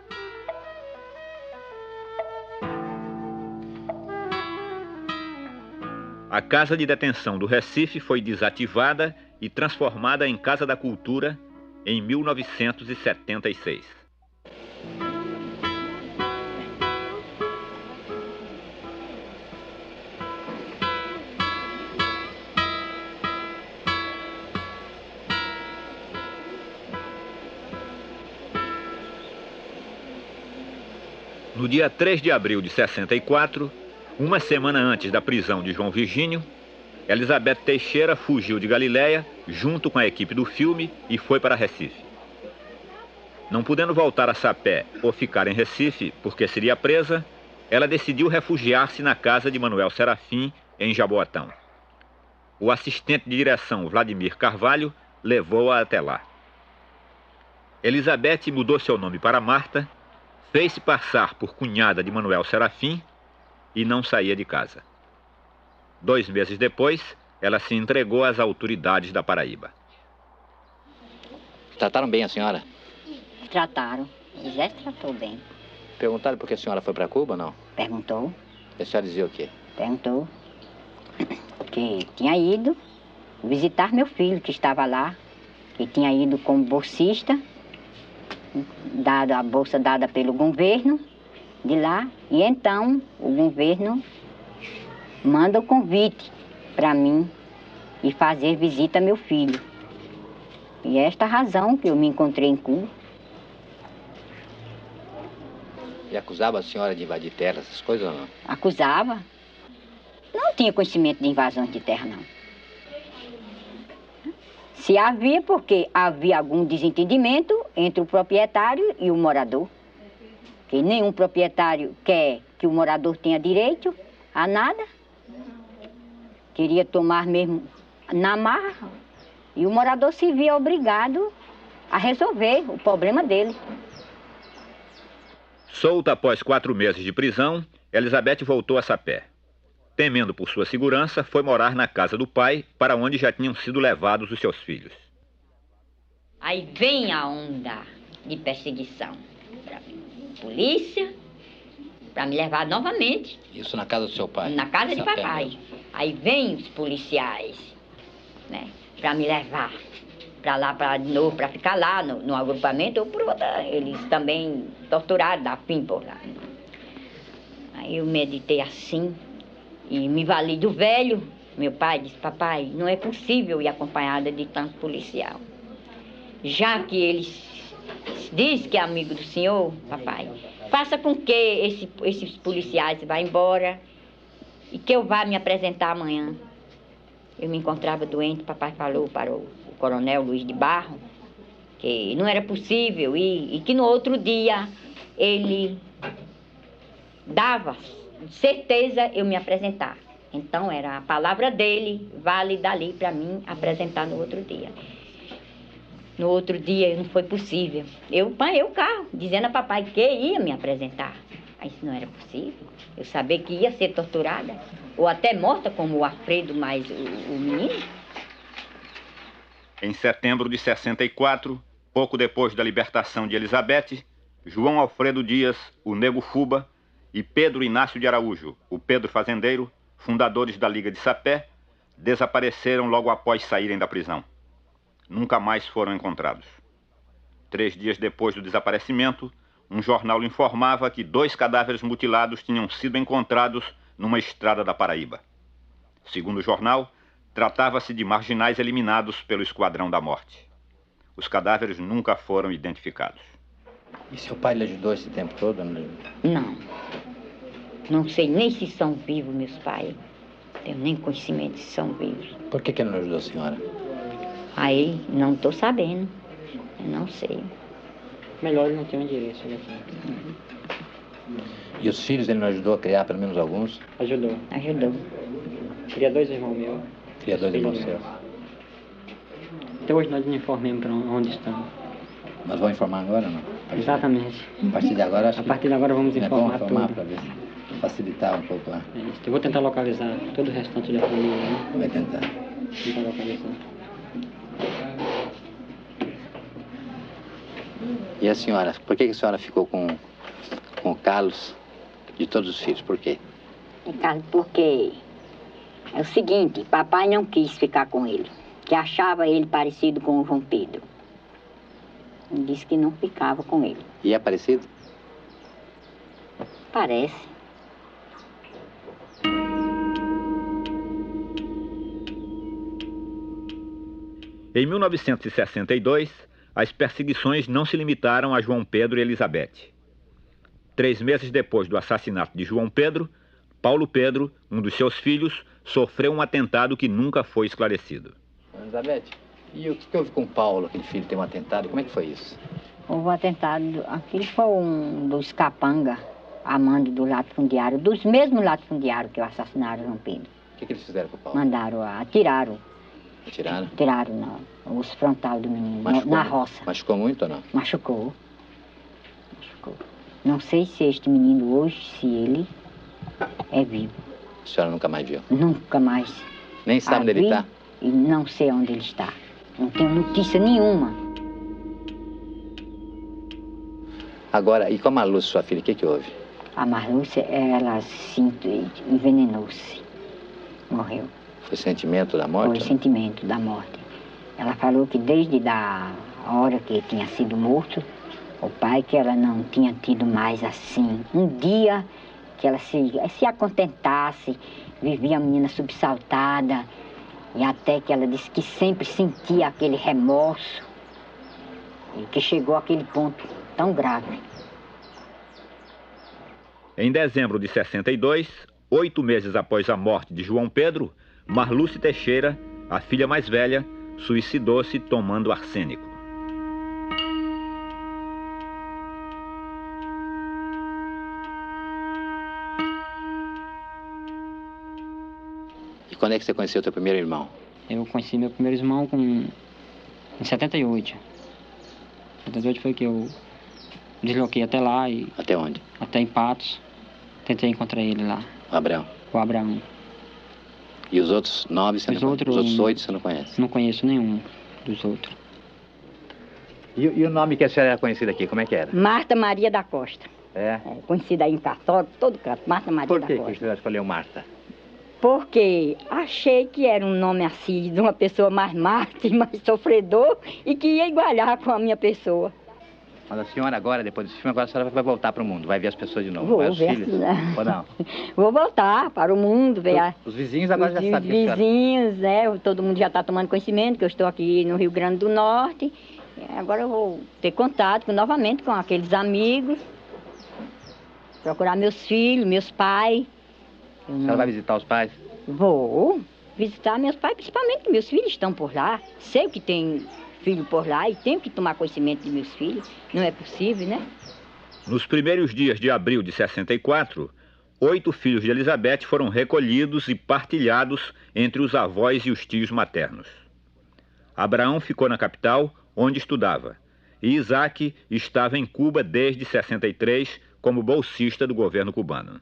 A Casa de Detenção do Recife foi desativada e transformada em Casa da Cultura em 1976. No dia 3 de abril de 64, uma semana antes da prisão de João Virgínio, Elizabeth Teixeira fugiu de Galiléia junto com a equipe do filme e foi para Recife. Não podendo voltar a Sapé ou ficar em Recife porque seria presa, ela decidiu refugiar-se na casa de Manuel Serafim, em Jaboatão. O assistente de direção, Vladimir Carvalho, levou-a até lá. Elizabeth mudou seu nome para Marta, fez-se passar por cunhada de Manuel Serafim e não saía de casa. 2 meses depois, ela se entregou às autoridades da Paraíba. Trataram bem a senhora? Trataram. O exército tratou bem. Perguntaram por que a senhora foi para Cuba, não? Perguntou. E a senhora dizia o quê? Perguntou que tinha ido visitar meu filho, que estava lá, que tinha ido como bolsista, dado a bolsa dada pelo governo de lá, e então o governo manda o convite para mim e fazer visita a meu filho. E é esta razão que eu me encontrei em Cuba. E acusava a senhora de invadir terra, essas coisas ou não? Acusava. Não tinha conhecimento de invasão de terra, não. Se havia, porque havia algum desentendimento entre o proprietário e o morador. Que nenhum proprietário quer que o morador tenha direito a nada. queria tomar mesmo na marra. E o morador se via obrigado a resolver o problema dele. Solta após 4 meses de prisão, Elizabeth voltou a Sapé. Temendo por sua segurança, foi morar na casa do pai, para onde já tinham sido levados os seus filhos. Aí vem a onda de perseguição. Polícia, para me levar novamente. Isso na casa do seu pai? Na casa de Sapé papai. mesmo. Aí vem os policiais, né, para me levar para lá, de novo, para ficar lá no agrupamento ou por outra. Eles também torturaram, da fim por lá. Aí eu meditei assim e me vali do velho. Meu pai disse: papai, não é possível ir acompanhada de tanto policial. Já que ele diz que é amigo do senhor, papai, faça com que esses policiais vá embora e que eu vá me apresentar amanhã. Eu me encontrava doente, papai falou para o coronel Luiz de Barro que não era possível ir e que no outro dia ele dava certeza eu me apresentar. Então era a palavra dele, vale dali para mim apresentar no outro dia. No outro dia não foi possível. Eu apanhei o carro, dizendo a papai que ia me apresentar. Mas isso não era possível. Eu sabia que ia ser torturada, ou até morta como o Alfredo, mais o menino. Em setembro de 64, pouco depois da libertação de Elizabeth, João Alfredo Dias, o Nego Fuba, e Pedro Inácio de Araújo, o Pedro Fazendeiro, fundadores da Liga de Sapé, desapareceram logo após saírem da prisão. Nunca mais foram encontrados. 3 dias depois do desaparecimento, um jornal informava que 2 cadáveres mutilados tinham sido encontrados numa estrada da Paraíba. Segundo o jornal, tratava-se de marginais eliminados pelo Esquadrão da Morte. Os cadáveres nunca foram identificados. E seu pai lhe ajudou esse tempo todo? Não. Não sei nem se são vivos meus pais. Tenho nem conhecimento se são vivos. Por que ele não ajudou a senhora? Aí, não estou sabendo. Eu não sei. Melhor ele não ter um endereço, né? E os filhos ele não ajudou a criar, pelo menos alguns? Ajudou. Ajudou. Cria 2 irmãos meus. Cria 2 irmãos seus. Até hoje nós não informamos para onde estão. Mas vão informar agora ou não? Exatamente. A partir de agora, acho A partir de agora vamos informar tudo. para ver, facilitar um pouco lá. Eu vou tentar localizar todo o restante da família, né? Vai tentar. Tentar localizar. E a senhora, por que a senhora ficou com o Carlos de todos os filhos? Por quê? Carlos, porque é o seguinte, papai não quis ficar com ele, que achava ele parecido com o João Pedro. Disse que não ficava com ele. E é parecido? Parece. Em 1962, as perseguições não se limitaram a João Pedro e Elizabeth. 3 meses depois do assassinato de João Pedro, Paulo Pedro, um dos seus filhos, sofreu um atentado que nunca foi esclarecido. Elizabeth, e o que houve com o Paulo, aquele filho, tem um atentado? Como é que foi isso? Houve um atentado, aquele foi um dos capanga, amando do latifundiário, dos mesmos latifundiários que assassinaram João Pedro. O que eles fizeram com o Paulo? Mandaram, atiraram. Atiraram? Tiraram os frontal do menino, na roça. Machucou muito ou não? Machucou. Não sei se este menino hoje, se ele é vivo. A senhora nunca mais viu? Nunca mais. Nem sabe onde ele está? E não sei onde ele está. Não tenho notícia nenhuma. Agora, e com a Marlúcia, sua filha, o que houve? A Marlúcia, ela se envenenou-se. Morreu. Foi sentimento da morte? Foi sentimento da morte. Ela falou que desde a hora que tinha sido morto, o pai, que ela não tinha tido mais assim. Um dia que ela se acontentasse, vivia a menina subsaltada, e até que ela disse que sempre sentia aquele remorso, e que chegou àquele ponto tão grave. Em dezembro de 62, 8 meses após a morte de João Pedro, Marlúcia Teixeira, a filha mais velha, suicidou-se tomando arsênico. E quando é que você conheceu o teu primeiro irmão? Eu conheci meu primeiro irmão em 78. 78 foi que eu desloquei até lá e... Até onde? Até em Patos. Tentei encontrar ele lá. O Abraão? O Abraão. E os outros 9 você Os não outros, Os outros 8 você não conhece? Não conheço nenhum dos outros. E o nome que a senhora era conhecida aqui, como é que era? Marta Maria da Costa. É? Conhecida aí em cartório, todo canto, Marta Maria da Costa. Por que a senhora escolheu Marta? Porque achei que era um nome assim, de uma pessoa mais mártir, mais sofredor, e que ia igualar com a minha pessoa. Mas a senhora agora, depois desse filme, agora a senhora vai voltar para o mundo, vai ver as pessoas de novo, Vou vai os ver filhos, ou não? Vou voltar para o mundo, ver Os vizinhos agora já sabem os que a senhora... vizinhos, todo mundo já está tomando conhecimento que eu estou aqui no Rio Grande do Norte. Agora eu vou ter contato novamente com aqueles amigos, procurar meus filhos, meus pais. A senhora vai visitar os pais? Vou visitar meus pais, principalmente que meus filhos estão por lá. Sei que tem filho por lá e tenho que tomar conhecimento de meus filhos. Não é possível, né? Nos primeiros dias de abril de 64, 8 filhos de Elizabeth foram recolhidos e partilhados entre os avós e os tios maternos. Abraão ficou na capital, onde estudava, e Isaac estava em Cuba desde 63 como bolsista do governo cubano.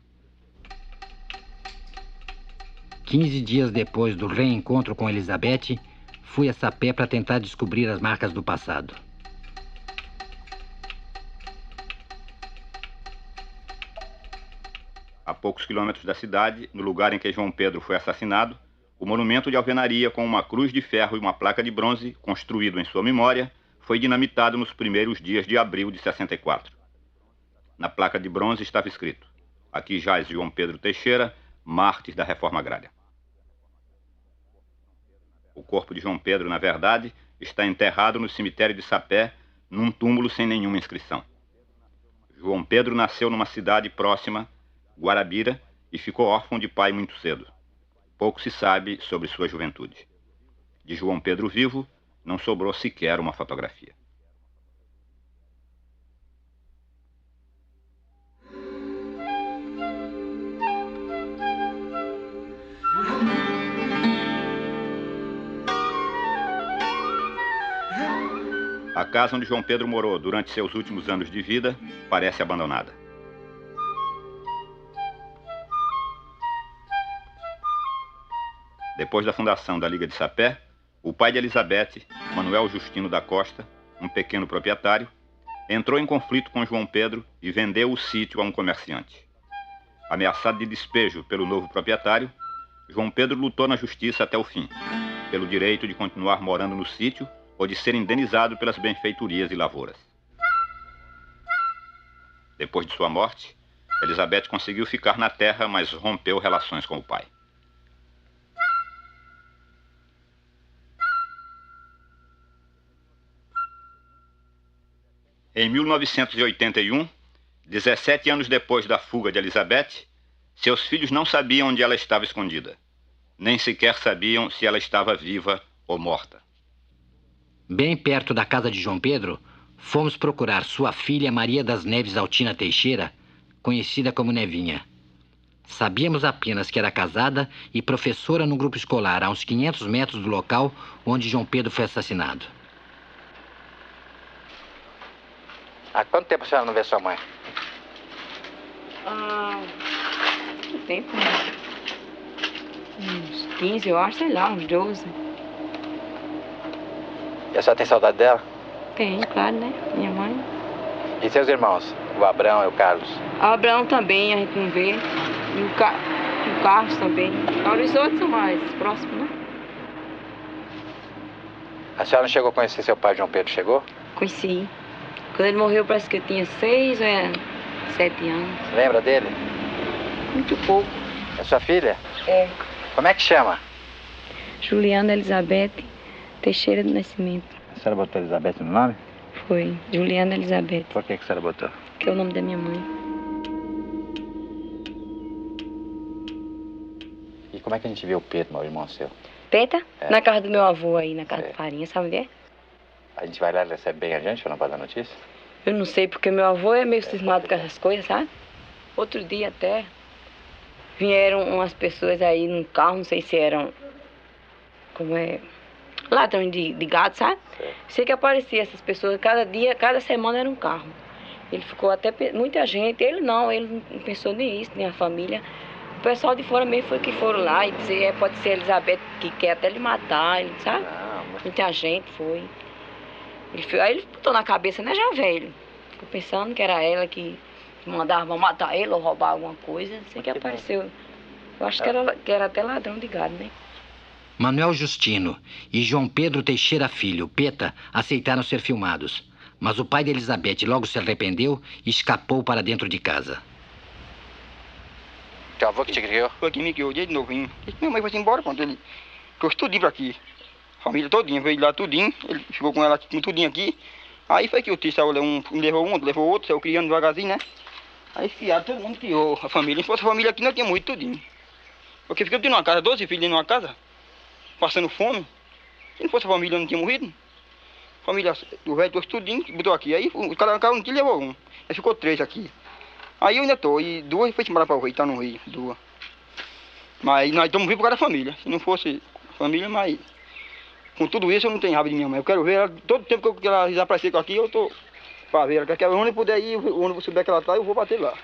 15 dias depois do reencontro com Elizabeth, fui a Sapé para tentar descobrir as marcas do passado. A poucos quilômetros da cidade, no lugar em que João Pedro foi assassinado, o monumento de alvenaria com uma cruz de ferro e uma placa de bronze, construído em sua memória, foi dinamitado nos primeiros dias de abril de 64. Na placa de bronze estava escrito: aqui jaz João Pedro Teixeira, mártir da Reforma Agrária. O corpo de João Pedro, na verdade, está enterrado no cemitério de Sapé, num túmulo sem nenhuma inscrição. João Pedro nasceu numa cidade próxima, Guarabira, e ficou órfão de pai muito cedo. Pouco se sabe sobre sua juventude. De João Pedro vivo, não sobrou sequer uma fotografia. A casa onde João Pedro morou durante seus últimos anos de vida parece abandonada. Depois da fundação da Liga de Sapé, o pai de Elizabeth, Manuel Justino da Costa, um pequeno proprietário, entrou em conflito com João Pedro e vendeu o sítio a um comerciante. Ameaçado de despejo pelo novo proprietário, João Pedro lutou na justiça até o fim, pelo direito de continuar morando no sítio ou de ser indenizado pelas benfeitorias e lavouras. Depois de sua morte, Elizabeth conseguiu ficar na terra, mas rompeu relações com o pai. Em 1981, 17 anos depois da fuga de Elizabeth, seus filhos não sabiam onde ela estava escondida. Nem sequer sabiam se ela estava viva ou morta. Bem perto da casa de João Pedro, fomos procurar sua filha Maria das Neves Altina Teixeira, conhecida como Nevinha. Sabíamos apenas que era casada e professora no grupo escolar, a uns 500 metros do local onde João Pedro foi assassinado. Há quanto tempo a senhora não vê sua mãe? Muito tempo, né? Uns 15, eu acho, sei lá, uns 12. E a senhora tem saudade dela? Tem, claro, né? Minha mãe. E seus irmãos? O Abrão e o Carlos? O Abrão também, a gente não vê. E o Carlos também. Agora os outros são mais próximos, né? A senhora não chegou a conhecer seu pai, João Pedro, chegou? Conheci. Quando ele morreu, parece que eu tinha 6 ou 7 anos. Lembra dele? Muito pouco. É sua filha? É. Como é que chama? Juliana Elizabeth Teixeira do Nascimento. A senhora botou Elizabeth no nome? Foi. Juliana Elizabeth. Por que a senhora botou? Que é o nome da minha mãe. E como é que a gente vê o Pedro, meu irmão seu? Peta? É. Na casa do meu avô aí, na casa de farinha, sabe onde é? A gente vai lá e recebe bem a gente ou não vai dar notícia? Eu não sei, porque meu avô é meio cismado com essas coisas, sabe? Outro dia até, vieram umas pessoas aí num carro, não sei se eram, ladrão de gado, sabe? Sei que aparecia essas pessoas, cada semana era um carro. Ele ficou até, muita gente, ele não pensou nem isso, nem a família. O pessoal de fora mesmo foi que foram lá e dizer, pode ser a Elizabeth que quer até lhe matar, ele, sabe? Muita gente foi. Aí ele botou na cabeça, né, já velho. Ficou pensando que era ela que mandava matar ele ou roubar alguma coisa. Não sei que apareceu. Eu acho que era até ladrão de gado, né? Manuel Justino e João Pedro Teixeira Filho, Peta, aceitaram ser filmados. Mas o pai de Elizabeth logo se arrependeu e escapou para dentro de casa. Teu avô que te criou? Foi quem me criou desde novinho. Minha mãe foi embora quando ele trouxe tudinho pra aqui. Família todinha, veio lá tudinho. Ele ficou com ela aqui, com tudinho aqui. Aí foi que o tio saiu, levou um, outro levou outro, saiu criando devagarzinho, né? Aí fiaram, todo mundo criou a família. Se fosse a família aqui, não tinha muito tudinho. Porque ficou dentro de uma casa, 12 filhos dentro de uma casa, passando fome. Se não fosse a família, não tinha morrido. A família do velho trouxe tudinho, botou aqui. Aí o cara um dia levou um. Aí ficou 3 aqui. Aí eu ainda tô, e 2 foi embora para o Rio, tá no Rio, 2. Mas nós estamos vivos por causa da família. Se não fosse família, mas com tudo isso eu não tenho raiva de minha mãe. Eu quero ver ela, todo tempo que ela desaparecer aqui, eu tô para ver ela. Quer onde eu puder ir, onde souber que ela tá, eu vou bater lá.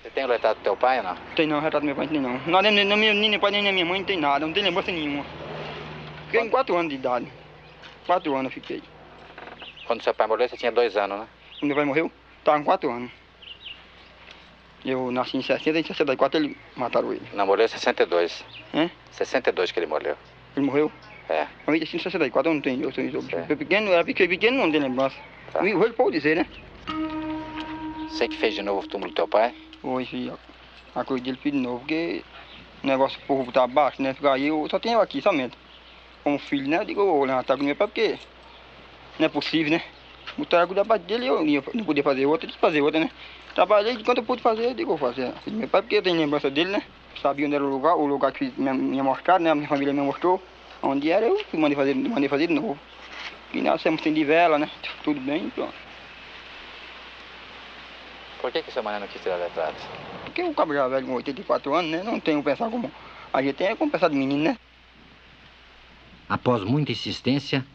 Você tem o retrato do teu pai ou não? Tem não, o retrato do meu pai não tem não. Nada, nem meu pai nem minha mãe não tem nada, não tem lembrança nenhuma. Fiquei com 4 anos de idade. 4 anos eu fiquei. Quando seu pai morreu, você tinha 2 anos, né? Quando meu pai morreu, estava com 4 anos. Eu nasci em 60 e em 64 eles mataram ele. Não, morreu em 62. Hã? 62 que ele morreu. Ele morreu? É. Eu nasci em 64, eu não tenho. Era pequeno, não tem lembrança. Tá. O velho pode dizer, né? Você que fez de novo o túmulo do teu pai? Hoje, a coisa dele fiz de novo, porque o negócio do povo tá baixo, né? Ficar aí, eu só tenho aqui somente. Como filho, né? Eu digo, eu vou levantar com meu pai, porque não é possível, né? Botar a cuidar dele, eu não podia fazer outra, tinha que fazer outra, né? Trabalhei, enquanto eu pude fazer, eu digo, vou fazer. Filho do meu pai, porque eu tenho lembrança dele, né? Sabia onde era o lugar que me mostraram, né? A minha família me mostrou. Onde era, eu mandei fazer de novo. E nós somos sem de vela, né? Tudo bem, pronto. Por que seu mané não quis tirar retrato? Porque o cabra já velho com 84 anos, né? Não tem que pensar como a gente tem, é como pensar de menino, né? Após muita insistência,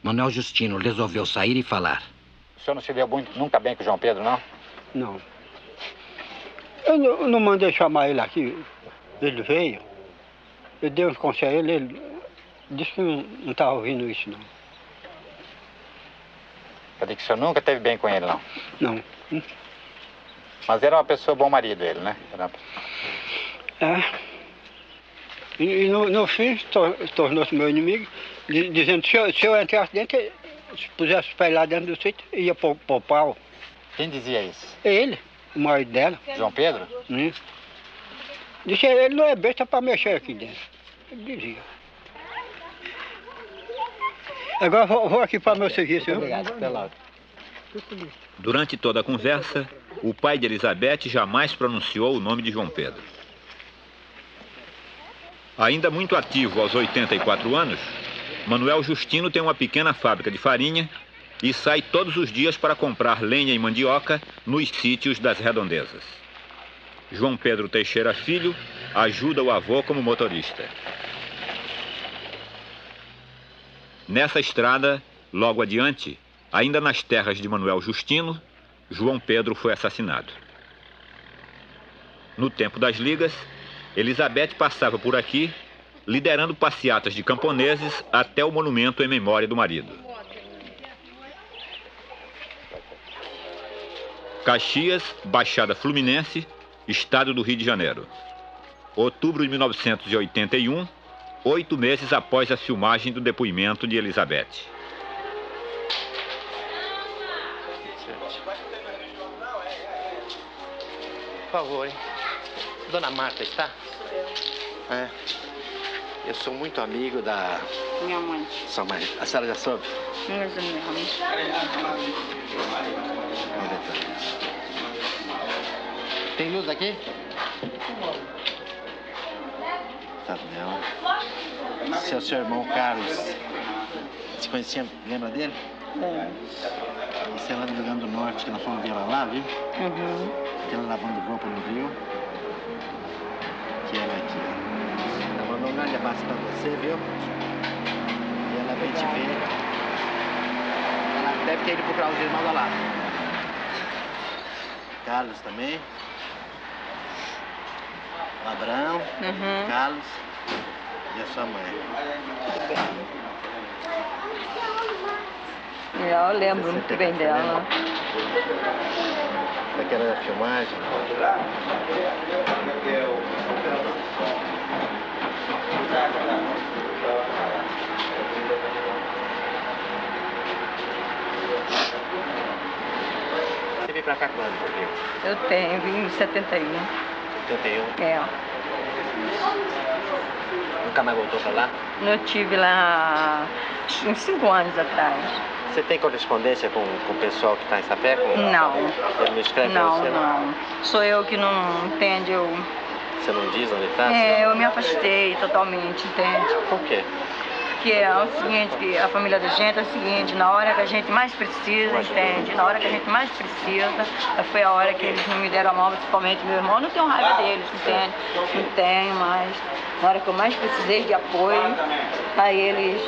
Manuel Justino resolveu sair e falar. O senhor não se deu nunca bem com o João Pedro, não? Não. Eu não mandei chamar ele aqui. Ele veio. Eu dei uns conselhos a ele disse que não estava ouvindo isso, não. Quer dizer que o senhor nunca teve bem com ele, não? Não. Mas era uma pessoa bom marido, ele, né? É. E no fim, tornou-se meu inimigo, dizendo que se eu entrasse dentro, se pusesse os pés lá dentro do sítio, ia pôr pau. Quem dizia isso? Ele, o marido dela. João Pedro? Disse, ele não é besta para mexer aqui dentro. Ele dizia. Agora vou aqui para meu serviço. Obrigado, até logo. Durante toda a conversa, o pai de Elizabeth jamais pronunciou o nome de João Pedro. Ainda muito ativo aos 84 anos, Manuel Justino tem uma pequena fábrica de farinha e sai todos os dias para comprar lenha e mandioca nos sítios das redondezas. João Pedro Teixeira Filho ajuda o avô como motorista. Nessa estrada, logo adiante, ainda nas terras de Manuel Justino, João Pedro foi assassinado. No tempo das ligas, Elizabeth passava por aqui, liderando passeatas de camponeses até o monumento em memória do marido. Caxias, Baixada Fluminense, Estado do Rio de Janeiro. Outubro de 1981, 8 meses após a filmagem do depoimento de Elizabeth. Por favor, hein? Dona Marta está? É. Eu sou muito amigo da... Minha mãe. Sua mãe. A senhora já soube? Minha mãe. Tem luz aqui? Tá, não. Seu irmão Carlos. Você conhecia, lembra dele? É. Você é lá do Rio Grande do Norte, que nós fomos ver ela lá, viu? Uhum. Aquela lavando roupa no rio. Tatiana aqui, ó. Ela mandou um grande abraço pra você, viu? E ela veio te ver. Ela deve ter ido procurar os irmãos lá. Carlos também. O Abrão, Carlos e a sua mãe. Eu lembro muito bem dela. Isso aqui era a filmagem. Você veio pra cá quando, por quê? Eu vim em 71. 71? É. Nunca mais voltou pra lá? Eu tive lá uns 5 anos atrás. Você tem correspondência com o pessoal que está em Sapé? Não. Ele não escreve pra Não, você? não. Sou eu que não entende. Você não diz onde está? Eu me afastei totalmente, entende? Por quê? Porque é o seguinte, que a família da gente é o seguinte, na hora que a gente mais precisa, entende? Na hora que a gente mais precisa, foi a hora que eles não me deram a mão, principalmente meu irmão. Não tenho raiva deles, entende? Não tenho, mas na hora que eu mais precisei de apoio, aí eles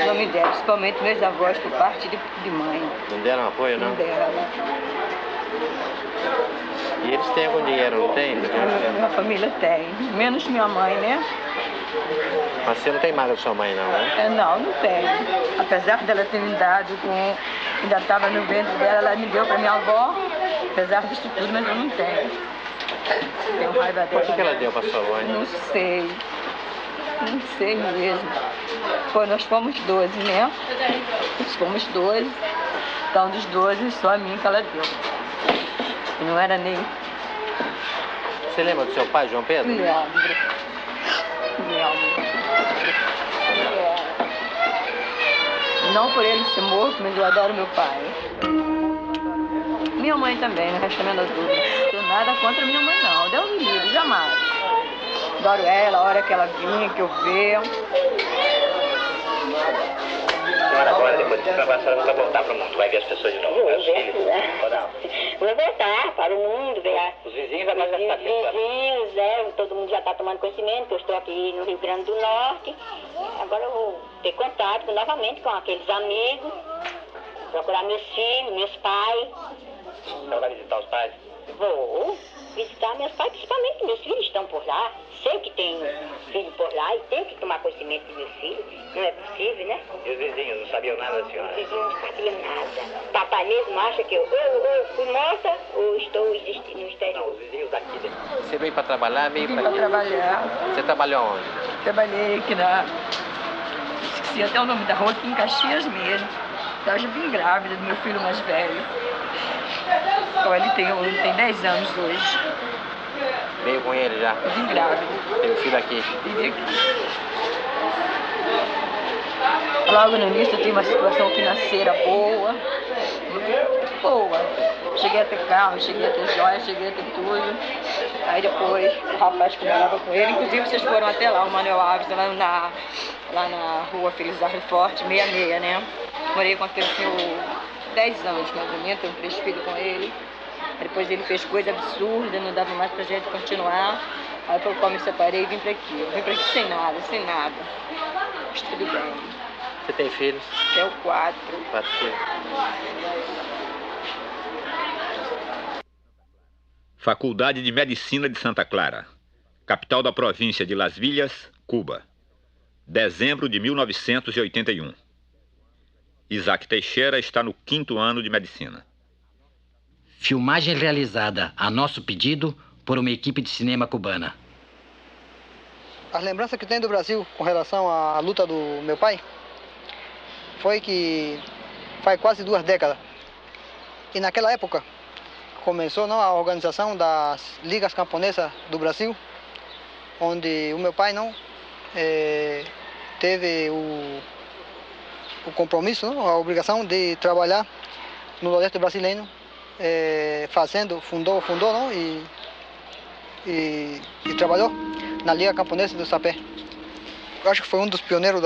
não me deram, principalmente meus avós por parte de mãe. Não deram apoio, não? Não deram. E eles têm algum dinheiro, não tem? Minha família tem, menos minha mãe, né? Mas você não tem mais da sua mãe, não, né? Não tenho. Apesar dela ter me dado ainda estava no ventre dela, ela me deu para minha avó, apesar disso tudo, mas eu não tenho. Tenho raiva dela. Por que ela deu para sua mãe? Não sei. Não sei mesmo. Nós fomos 12, né? Nós fomos 12. Então, dos 12, só a mim que ela deu. E não era nem... Você lembra do seu pai, João Pedro? Lembro. Não por ele ser morto, mas eu adoro meu pai. Minha mãe também, não resta a menor dúvida. Não tenho nada contra minha mãe, não. Deus me livre, jamais. Adoro ela, a hora que ela vinha, que eu vejo. Agora, depois de trabalhar, a senhora vai voltar para o mundo, vai ver as pessoas de novo. Vou voltar para o mundo, ver os vizinhos agora já estão vizinhos, todo mundo já está tomando conhecimento, que eu estou aqui no Rio Grande do Norte. Agora eu vou ter contato novamente com aqueles amigos, procurar meus filhos, meus pais. Você vai visitar os pais? Vou visitar meus pais, principalmente meus filhos estão por lá. Sei que tem filho por lá e tenho que tomar conhecimento de meus filhos. Não é possível, né? E os vizinhos não sabiam nada da senhora? Os vizinhos não sabiam nada. Papai mesmo acha que eu fui morta ou estou existindo no exterior. Não, os vizinhos daqui. Você veio para trabalhar? Vim para trabalhar. Você trabalhou onde? Trabalhei aqui esqueci até o nome da rua, aqui em Caxias mesmo. Eu já vim grávida do meu filho mais velho. Então ele tem 10 anos hoje. Veio com ele já? Eu vim grávida. Tem um filho aqui? Vive aqui. Logo no início eu tinha uma situação financeira boa. Boa. Cheguei a ter carro, cheguei a ter joia, cheguei a ter tudo. Aí depois o rapaz que morava com ele, inclusive vocês foram até lá, o Manuel Alves, lá na rua Felizardo Forte, 66, né? Morei com aquele senhor 10 anos, mais ou menos, tenho 3 filhos com ele. Depois ele fez coisa absurda, não dava mais pra gente continuar. Aí foi quando me separei e vim pra aqui. Eu vim pra aqui sem nada. Mas tudo bem. Você tem filhos? Tenho 4. 4 filhos. Faculdade de Medicina de Santa Clara, capital da província de Las Villas, Cuba. Dezembro de 1981. Isaac Teixeira está no 5º ano de medicina. Filmagem realizada a nosso pedido por uma equipe de cinema cubana. As lembranças que eu tenho do Brasil com relação à luta do meu pai foi que faz quase 2 décadas. E naquela época começou a organização das ligas camponesas do Brasil, onde o meu pai teve o compromisso, a obrigação de trabalhar no Nordeste brasileiro, fundou e trabalhou na Liga Camponesa do Sapé. Eu acho que foi um dos pioneiros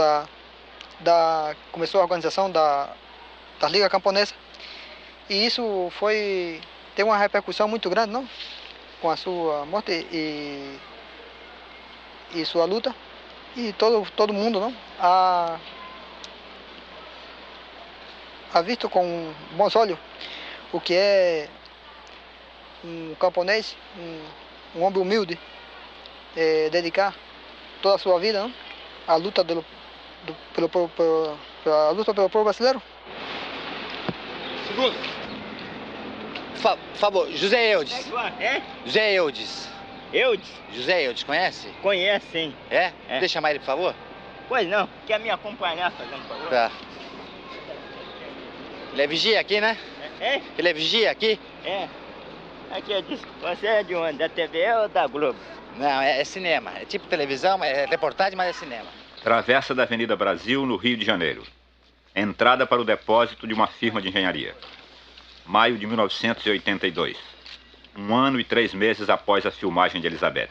começou a organização da Liga Camponesa. E isso teve uma repercussão muito grande, com a sua morte. E e sua luta, e todo mundo, não? Ha visto com bons olhos o que é um camponês, um homem humilde, dedicar toda a sua vida, não? À luta pela luta pelo povo brasileiro. Segundo. Por favor, José Eudes. É? José Eudes. Eudes? José Eudes, conhece? Conhece, sim. É? Deixa eu chamar ele, por favor. Pois não, quer me acompanhar, fazendo favor? Tá. Ele é vigia aqui, né? É? Ele é vigia aqui? É. Aqui eu disse, você é de onde? Da TV ou da Globo? Não, é cinema. É tipo televisão, é reportagem, mas é cinema. Travessa da Avenida Brasil, no Rio de Janeiro. Entrada para o depósito de uma firma de engenharia. Maio de 1982. 1 ano e 3 meses após a filmagem de Elizabeth.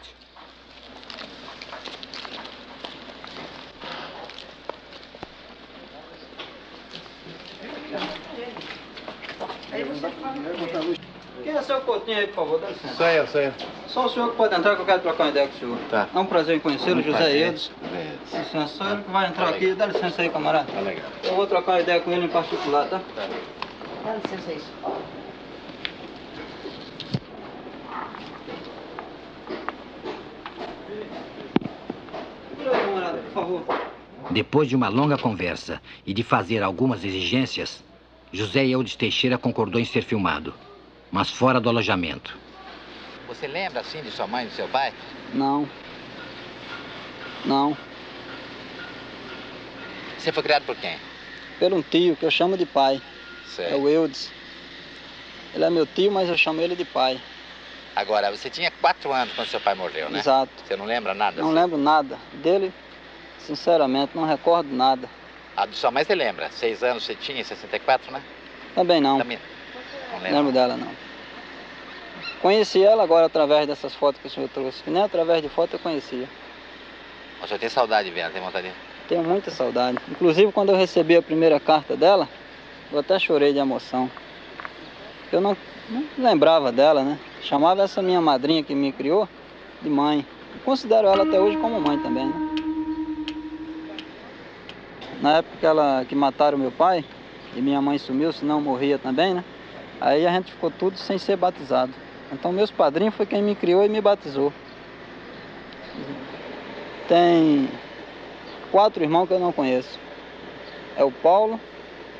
Quem é seu Coutinho aí, por favor? Dá licença. Sou eu. Só o senhor que pode entrar, que eu quero trocar uma ideia com o senhor. Tá. É um prazer em conhecê-lo, Um José prazer. Eudes. Dá licença, só ele que vai entrar Tá aqui. legal. Dá licença aí, camarada. Tá legal. Eu vou trocar uma ideia com ele em particular, tá? Tá. Dá licença aí. Tira aí, camarada, por favor. Depois de uma longa conversa e de fazer algumas exigências, José Eudes Teixeira concordou em ser filmado, mas fora do alojamento. Você lembra, assim, de sua mãe e do seu pai? Não. Não. Você foi criado por quem? Pelo um tio que eu chamo de pai. Certo. É o Eudes. Ele é meu tio, mas eu chamo ele de pai. Agora, você tinha 4 anos quando seu pai morreu, né? Exato. Você não lembra nada? Não assim? lembro nada dele, sinceramente, não recordo nada. A de sua mãe você lembra? 6 anos você tinha, em 64, né? Também não. Também não Não lembra? lembro dela, não. Conheci ela agora através dessas fotos que o senhor trouxe, que nem através de foto eu conhecia. O senhor tem saudade de ver ela, tem vontade de... Tenho muita saudade. Inclusive, quando eu recebi a primeira carta dela, eu até chorei de emoção. Eu não lembrava dela, né? Chamava essa minha madrinha que me criou de mãe. Considero ela até hoje como mãe também, né? Na época que mataram meu pai, e minha mãe sumiu, senão morria também, né? Aí a gente ficou tudo sem ser batizado. Então meus padrinhos foi quem me criou e me batizou. Tem 4 irmãos que eu não conheço. É o Paulo,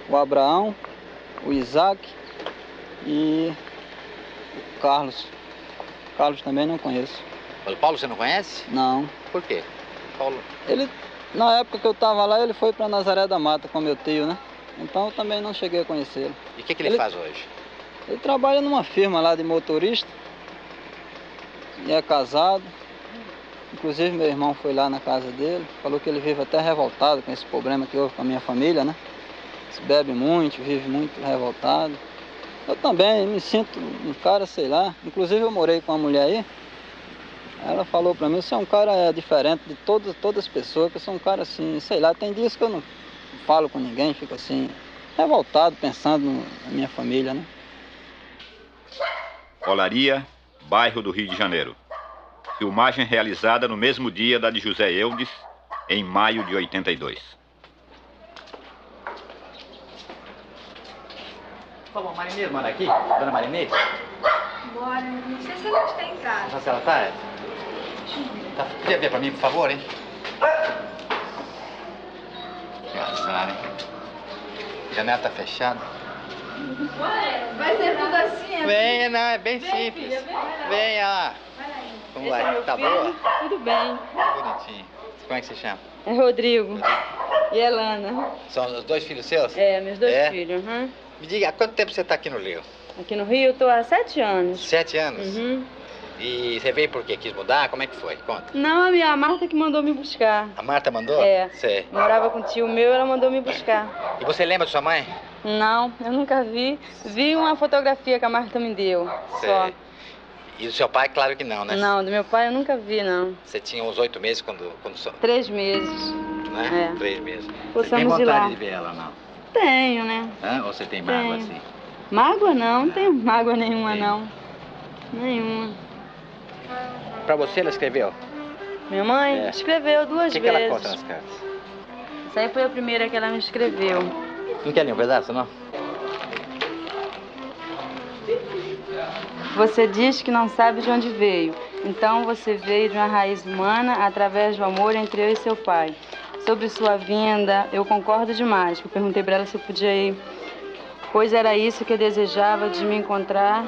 o Abraão, o Isaac e o Carlos. O Carlos também não conheço. O Paulo você não conhece? Não. Por quê? Paulo... Ele, na época que eu estava lá, ele foi para Nazaré da Mata com meu tio, né? Então eu também não cheguei a conhecê-lo. E o que ele faz hoje? Ele trabalha numa firma lá de motorista. E é casado. Inclusive meu irmão foi lá na casa dele. Falou que ele vive até revoltado com esse problema que houve com a minha família, né? Se bebe muito, vive muito revoltado. Eu também me sinto um cara, sei lá. Inclusive eu morei com uma mulher aí. Ela falou pra mim, você é um cara diferente de todas as pessoas, que eu sou um cara assim, sei lá, tem dias que eu não falo com ninguém, fico assim, revoltado, pensando na minha família, né? Olaria, bairro do Rio de Janeiro. Filmagem realizada no mesmo dia da de José Eudes, em maio de 82. Por favor, Marinês mora aqui? Dona Marinês? Bora, não sei se ela está em casa. Nossa, ela tá? Tá, podia ver pra mim, por favor, hein? Engraçado, hein? A janela tá fechada. Vai ser tudo assim, Venha, não, é bem simples. Filha, vem lá. Venha. Como Esse é vai? meu Tá filho. boa? Tudo bem. Bonitinho. Como é que você chama? É Rodrigo. E Elana. São os 2 filhos seus? É, meus 2 É? filhos. Uhum. Me diga, há quanto tempo você tá aqui no Rio? Aqui no Rio eu tô há 7 anos. 7 anos? Uhum. E você veio por quê? Quis mudar? Como é que foi? Conta. Não, a Marta que mandou me buscar. A Marta mandou? É. Sei. Morava com um tio meu, ela mandou me buscar. E você lembra de sua mãe? Não, eu nunca vi. Vi uma fotografia que a Marta me deu. Sei. Só. E do seu pai, claro que não, né? Não, do meu pai eu nunca vi, não. Você tinha uns 8 meses quando 3 meses. né? É. 3 meses. Possamos você tem ir vontade lá. de ver ela, não? Tenho, né? Hã? Ou você tem mágoa, Tenho. assim? Mágoa não tenho mágoa nenhuma, não. Nenhuma. Pra você ela escreveu? Minha mãe escreveu 2 vezes. O que ela conta nas cartas? Essa aí foi a primeira que ela me escreveu. Não quer ler um pedaço, não? Você diz que não sabe de onde veio. Então você veio de uma raiz humana através do amor entre eu e seu pai. Sobre sua vinda, eu concordo demais. Eu perguntei para ela se eu podia ir, pois era isso que eu desejava, de me encontrar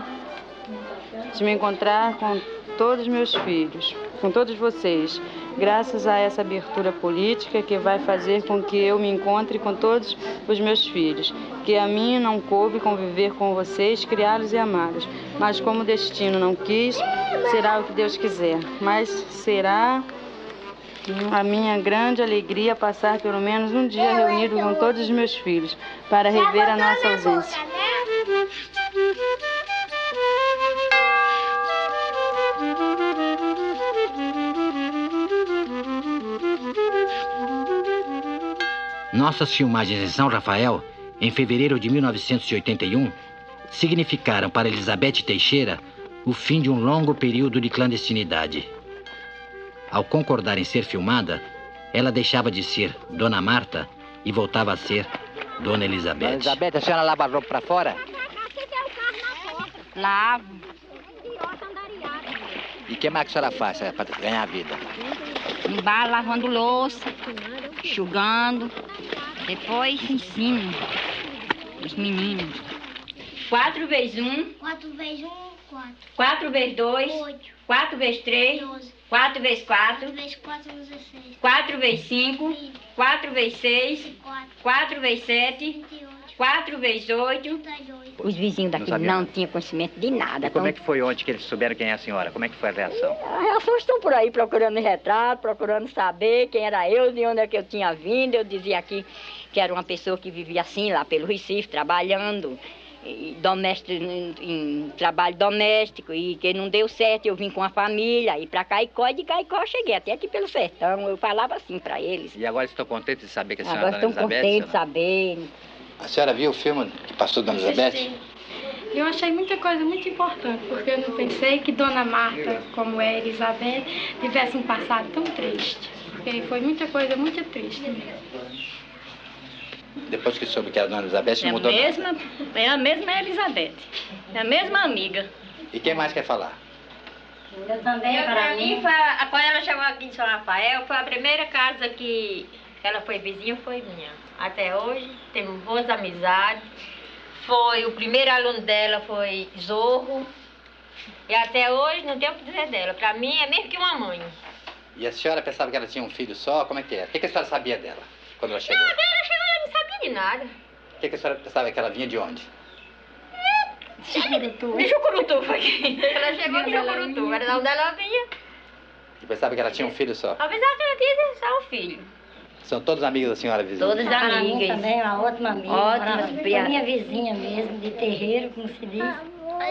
com todos os meus filhos, com todos vocês. Graças a essa abertura política que vai fazer com que eu me encontre com todos os meus filhos, que a mim não coube conviver com vocês, criá-los e amá-los. Mas como o destino não quis, será o que Deus quiser. Mas será a minha grande alegria passar pelo menos um dia reunido com todos os meus filhos, para rever a nossa ausência. Nossas filmagens em São Rafael, em fevereiro de 1981, significaram para Elizabeth Teixeira o fim de um longo período de clandestinidade. Ao concordar em ser filmada, ela deixava de ser Dona Marta e voltava a ser Dona Elizabeth. Dona Elizabeth, a senhora lava a roupa pra fora? Lavo. E o que mais que a senhora faz para ganhar a vida? Embalo, lavando louça, enxugando. Depois ensino os meninos. 4 vezes 1. 4 vezes 1, 4. 4 vezes 2. 8. 4 vezes 3. 12. 4 vezes 4. 4 vezes 4, 16. 4 vezes 5. 4 vezes 6. 4 vezes 7. 4 vezes 8. Os vizinhos daqui não tinham conhecimento de nada. E como é que foi ontem que eles souberam quem é a senhora? Como é que foi a reação? As reações estão por aí procurando retrato, procurando saber quem era eu, de onde é que eu tinha vindo. Eu dizia aqui que era uma pessoa que vivia assim lá pelo Recife, trabalhando, doméstico, em trabalho doméstico, e que não deu certo. Eu vim com a família, ir para Caicó, e de Caicó eu cheguei até aqui pelo sertão. Eu falava assim para eles. E agora estão contentes de saber que a senhora agora estão contentes de saber. A senhora viu o filme que passou Dona Elizabeth? Eu achei muita coisa muito importante, porque eu não pensei que Dona Marta, como é Elizabeth, tivesse um passado tão triste. Porque foi muita coisa muito triste mesmo. Depois que soube que era Dona Elizabeth, não mudou nada? É a mesma Elizabeth, é a mesma amiga. E quem mais quer falar? Eu também, para mim, quando ela chegou aqui em São Rafael, foi a primeira casa que ela foi vizinha, foi minha. Até hoje, temos boas amizades. O primeiro aluno dela foi Zorro. E até hoje não tenho o que dizer dela. Para mim é mesmo que uma mãe. E a senhora pensava que ela tinha um filho só? Como é que é? O que a senhora sabia dela quando ela chegou? Ela chegou e eu não sabia de nada. O que a senhora pensava que ela vinha de onde? De Jucurutu foi aqui. Ela chegou de Jucurutu. Era de onde ela vinha. E pensava que ela tinha um filho só? Apesar que ela tinha só um filho. São todos amigos da senhora vizinha? Todas amigas. Também, uma ótima amiga. Ótima. Minha vizinha mesmo, de terreiro, como se diz.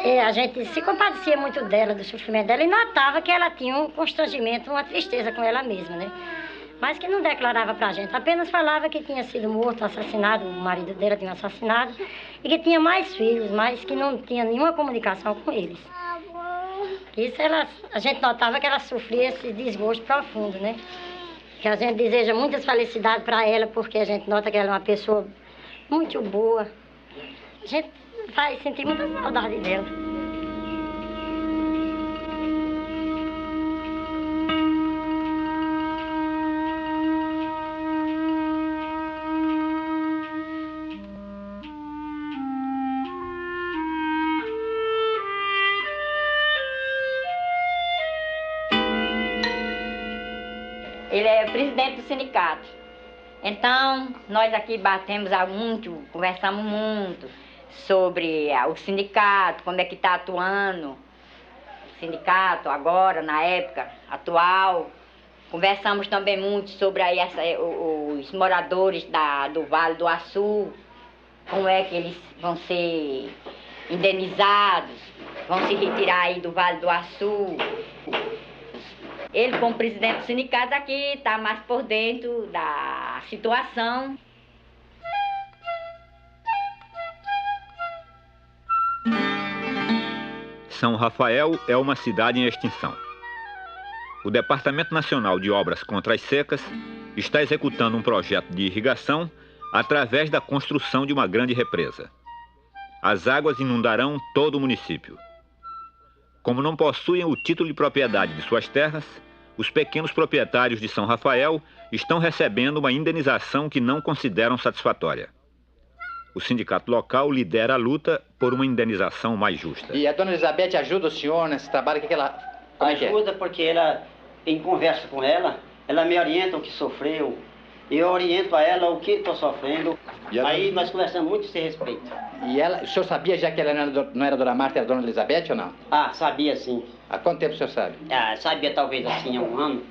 E a gente se compadecia muito dela, do sofrimento dela, e notava que ela tinha um constrangimento, uma tristeza com ela mesma, né? Mas que não declarava pra gente, apenas falava que tinha sido morto, assassinado, o marido dela tinha assassinado, e que tinha mais filhos, mas que não tinha nenhuma comunicação com eles. Isso a gente notava que ela sofria esse desgosto profundo, né? Que a gente deseja muitas felicidades para ela, porque a gente nota que ela é uma pessoa muito boa. A gente vai sentir muita saudade dela. Ele é presidente do sindicato. Então, nós aqui batemos muito, conversamos muito sobre o sindicato, como é que está atuando o sindicato agora, na época atual. Conversamos também muito sobre aí os moradores do Vale do Açu, como é que eles vão ser indenizados, vão se retirar aí do Vale do Açu. Ele, como presidente do sindicato aqui, está mais por dentro da situação. São Rafael é uma cidade em extinção. o Departamento Nacional de Obras contra as Secas está executando um projeto de irrigação através da construção de uma grande represa. As águas inundarão todo o município. Como não possuem o título de propriedade de suas terras, os pequenos proprietários de São Rafael estão recebendo uma indenização que não consideram satisfatória. O sindicato local lidera a luta por uma indenização mais justa. E a dona Elizabeth ajuda o senhor nesse trabalho? Que ela... Ajuda porque ela, em conversa com ela me orienta o que sofreu, eu oriento a ela o que estou sofrendo. Aí nós conversamos muito a esse respeito. E ela, o senhor sabia já que ela não era Dona Marta, era Dona Elizabeth ou não? Ah, sabia sim. Há quanto tempo o senhor sabe? Ah, sabia talvez assim há um ano,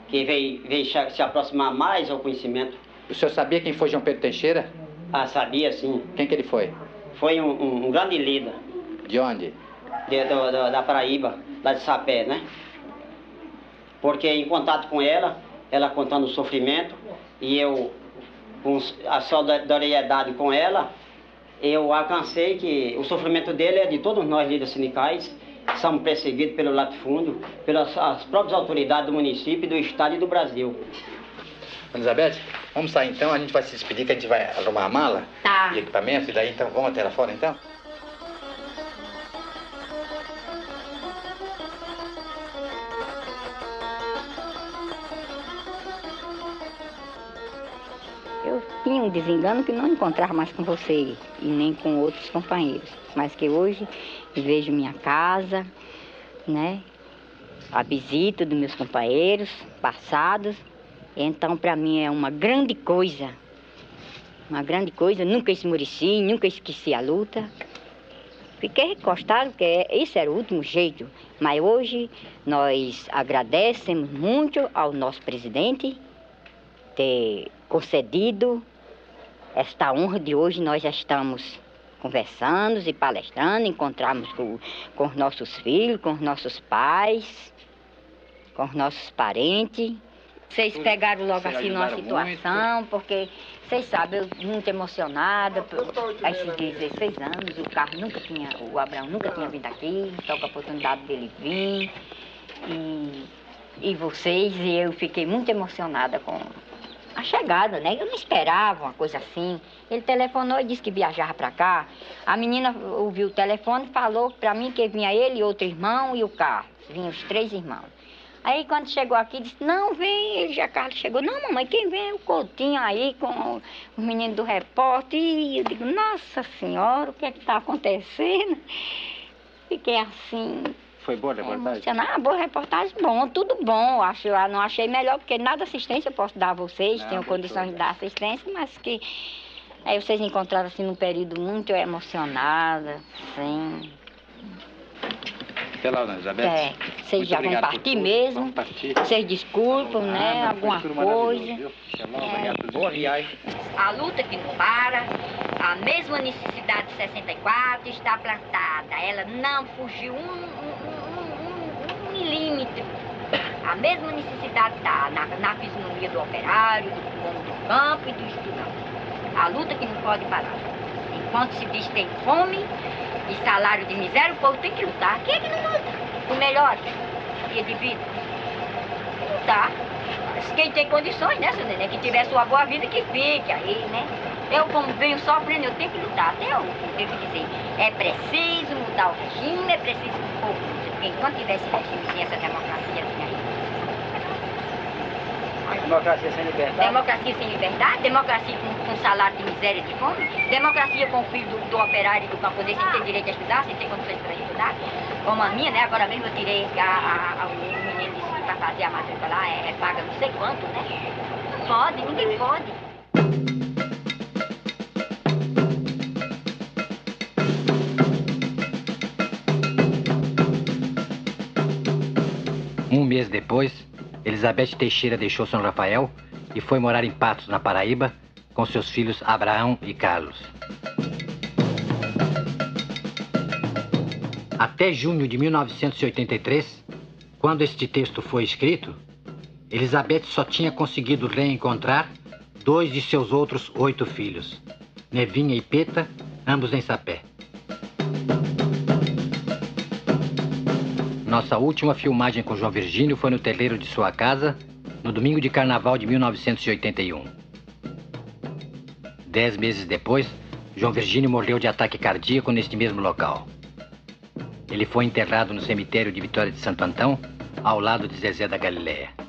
que veio se aproximar mais ao conhecimento. O senhor sabia quem foi João Pedro Teixeira? Ah, sabia sim. Quem que ele foi? Foi um grande líder. De onde? Da Paraíba, lá de Sapé, né? Porque em contato com ela contando o sofrimento, e eu, com a solidariedade com ela, eu alcancei que o sofrimento dele é de todos nós, líderes sindicais, somos perseguidos pelo latifúndio, pelas as próprias autoridades do município, do estado e do Brasil. Elizabeth, vamos sair então, a gente vai se despedir, que a gente vai arrumar a mala e equipamentos, e daí então vamos até lá fora então? Eu tinha um desengano que não encontrava mais com você e nem com outros companheiros, mas que hoje vejo minha casa, né, a visita dos meus companheiros passados, então para mim é uma grande coisa, nunca esmoreci, nunca esqueci a luta. Fiquei recostado, porque esse era o último jeito, mas hoje nós agradecemos muito ao nosso presidente ter concedido esta honra de hoje. Nós já estamos conversando e palestrando, encontramos com os nossos filhos, com os nossos pais, com os nossos parentes. Vocês pegaram logo assim numa situação, porque vocês sabem, eu muito emocionada, há esses 16 anos, o Abraão nunca tinha vindo aqui, só com a oportunidade dele vir, e vocês, e eu fiquei muito emocionada com a chegada, né? Eu não esperava uma coisa assim. Ele telefonou e disse que viajava para cá. A menina ouviu o telefone e falou para mim que vinha ele, outro irmão e o Carlos. Vinham os 3 irmãos. Aí quando chegou aqui, disse, não, vem, ele já Carlos chegou. Não, mamãe, quem vem é o Coutinho aí com o menino do repórter. E eu digo, nossa senhora, o que é que está acontecendo? Fiquei assim... Foi boa a reportagem? Boa reportagem, bom, tudo bom. Eu não achei melhor, porque nada assistência eu posso dar a vocês, tenho condições de dar assistência, mas que aí vocês encontraram assim num período muito emocionada, assim. Até lá, Elizabeth. Vocês já vão partir mesmo. Vamos partir. Vocês desculpam, né? Alguma coisa. Boa viagem. A luta que não para, a mesma necessidade de 64 está plantada. Ela não fugiu um milímetro. A mesma necessidade está na fisionomia do operário, do homem do campo e do estudante. A luta que não pode parar. Enquanto se diz tem fome e salário de miséria, o povo tem que lutar. Quem é que não luta? O melhor dia de vida. Lutar. Quem tem condições, né, seu neném? Que tiver sua boa vida, que fique aí, né? Eu, como venho sofrendo, eu tenho que lutar até hoje. Eu tenho que dizer, é preciso mudar o regime, é preciso que o povo lute. Porque enquanto tiver esse regime sem essa democracia, tem aí. Democracia sem liberdade? Democracia sem liberdade, democracia com salário de miséria e de fome, democracia com o filho do operário e do camponês sem ter direito a estudar, sem ter condições para estudar, como a minha, né? Agora mesmo eu tirei o menino disse que para fazer a matrícula lá é paga não sei quanto, né? Não pode, ninguém pode. Um mês depois, Elizabeth Teixeira deixou São Rafael e foi morar em Patos, na Paraíba, com seus filhos Abraão e Carlos. Até junho de 1983, quando este texto foi escrito, Elizabeth só tinha conseguido reencontrar 2 de seus outros 8 filhos, Nevinha e Peta, ambos em Sapé. Nossa última filmagem com João Virgínio foi no terreiro de sua casa, no domingo de carnaval de 1981. 10 meses depois, João Virgínio morreu de ataque cardíaco neste mesmo local. Ele foi enterrado no cemitério de Vitória de Santo Antão, ao lado de Zezé da Galileia.